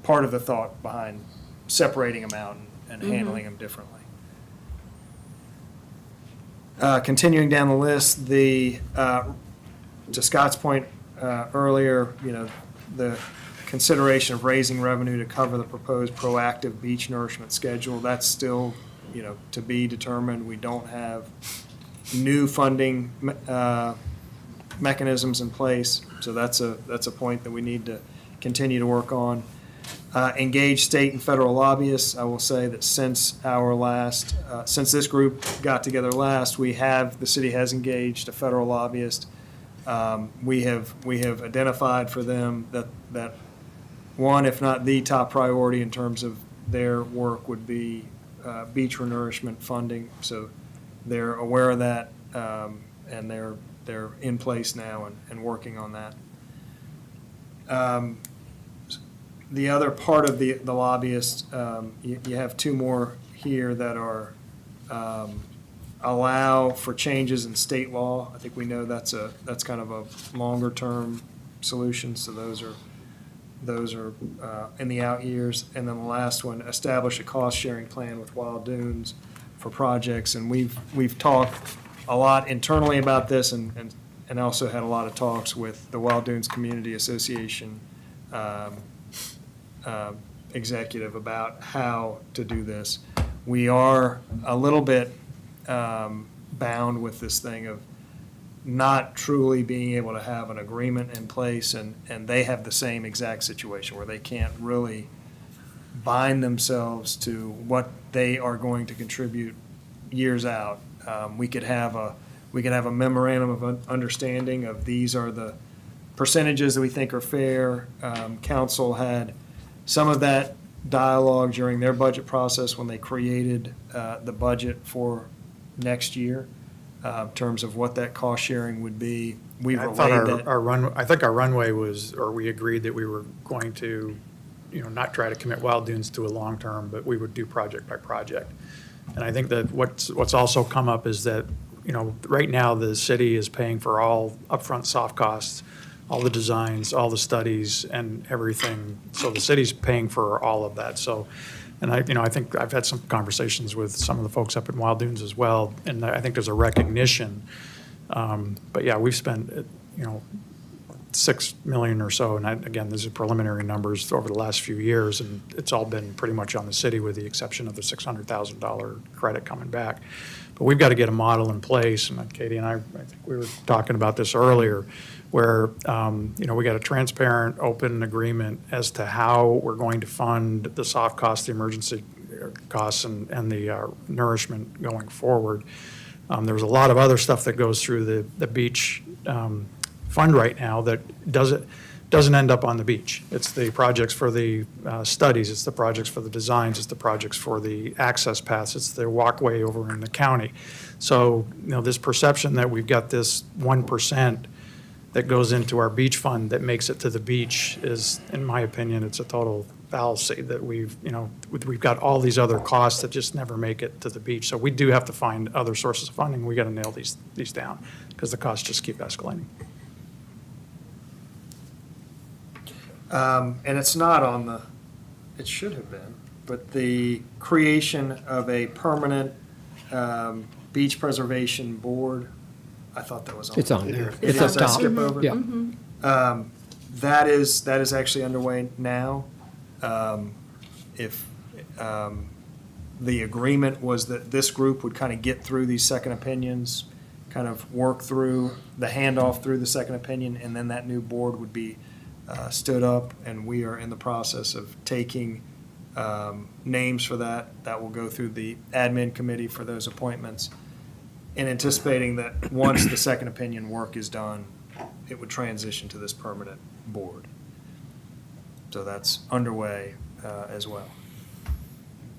part of the thought behind separating them out and handling them differently. Continuing down the list, to Scott's point earlier, the consideration of raising revenue to cover the proposed proactive beach nourishment schedule. That's still, to be determined. We don't have new funding mechanisms in place, so that's a point that we need to continue to work on. Engage state and federal lobbyists. I will say that since this group got together last, the city has engaged a federal lobbyist. We have identified for them that one, if not the top priority in terms of their work, would be beach renourishment funding. So they're aware of that, and they're in place now and working on that. The other part of the lobbyists, you have two more here that are allow for changes in state law. I think we know that's kind of a longer term solution. So those are in the out years. And then the last one, establish a cost sharing plan with Wild Dunes for projects. And we've talked a lot internally about this, and also had a lot of talks with the Wild Dunes Community Association executive about how to do this. We are a little bit bound with this thing of not truly being able to have an agreement in place, and they have the same exact situation where they can't really bind themselves to what they are going to contribute years out. We could have a memorandum of understanding of these are the percentages that we think are fair. Council had some of that dialogue during their budget process when they created the budget for next year, in terms of what that cost sharing would be. We I thought relayed that. I think our runway was, or we agreed that we were going to, not try to commit Wild Dunes to a long term, but we would do project by project. And I think that what's also come up is that, right now the city is paying for all upfront soft costs, all the designs, all the studies and everything. So the city's paying for all of that. So, and I think I've had some conversations with some of the folks up in Wild Dunes as well, and I think there's a recognition. But yeah, we've spent, $6 million or so, and again, these are preliminary numbers over the last few years, and it's all been pretty much on the city with the exception of the $600,000 credit coming back. But we've got to get a model in place, and Katie and I think we were talking about this earlier, where, we got a transparent, open agreement as to how we're going to fund the soft costs, the emergency costs, and the nourishment going forward. There's a lot of other stuff that goes through the beach fund right now that doesn't end up on the beach. It's the projects for the studies, it's the projects for the designs, it's the projects for the access paths, it's the walkway over in the county. So, this perception that we've got this 1% that goes into our beach fund that makes it to the beach is, in my opinion, it's a total fallacy that we've got all these other costs that just never make it to the beach. So we do have to find other sources of funding. We got to nail these down because the costs just keep escalating. And it's not it should have been, but the creation of a permanent beach preservation board, I thought that was on. It's on there. It It's is. up I top. skip over? Yeah. That is actually underway now. If the agreement was that this group would kind of get through these second opinions, kind of work through the handoff through the second opinion, and then that new board would be stood up, and we are in the process of taking names for that. That will go through the admin committee for those appointments, and anticipating that once the second opinion work is done, it would transition to this permanent board. So that's underway as well.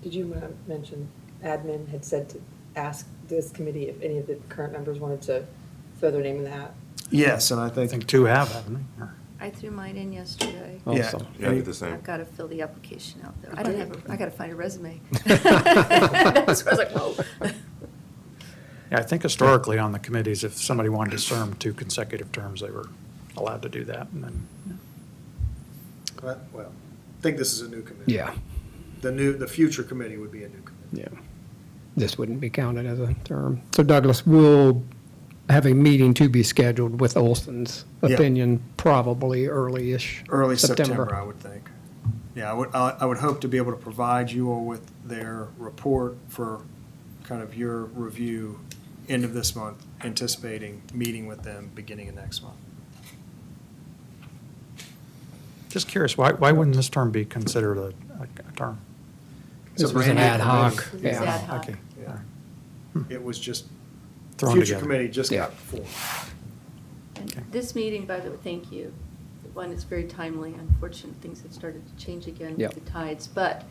Did you mention admin had said to ask this committee if any of the current members wanted to throw their name in the hat? Yes, and I I think, think two have, haven't they? Or- I threw mine in yesterday. yeah. Also. Yeah, I did the same. I've got to fill the application out there. I got to find a resume. That's where I was like, whoa. Yeah, I think historically on the committees, if somebody wanted to serve 2 consecutive terms, they were allowed to do that. And then, Well, I think this is a new committee. Yeah, The future committee would be a new committee. yeah. This wouldn't be counted as a term. So Douglas, we'll have a meeting to be scheduled with Olson's Yeah. opinion, probably early-ish. Early September, I would think. Yeah, I would hope to be able to provide you all with their report for kind of your review end of this month, anticipating meeting with them beginning of next month. Just curious, why wouldn't this term be considered a term? This was an ad hoc, It's yeah. ad hoc. Okay. Yeah. It was just, Thrown future together. committee just Yeah. got formed. And this meeting, by the way, thank you. One is very timely. Unfortunate things have started to change again Yep. with the tides. But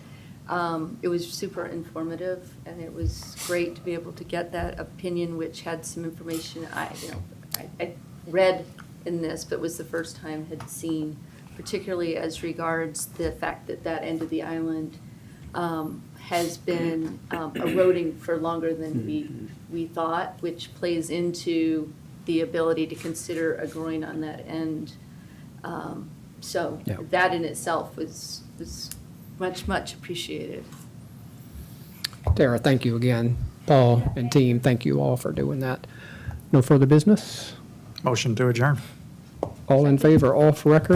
it was super informative, and it was great to be able to get that opinion, which had some information I read in this, but was the first time had seen, particularly as regards the fact that that end of the island has been eroding for longer than we thought, which plays into the ability to consider a groin on that end. So Yeah. that in itself was much, much appreciated. Tara, thank you again. Paul and team, thank you all for doing that. No further business? Motion to adjourn. All in favor, off record?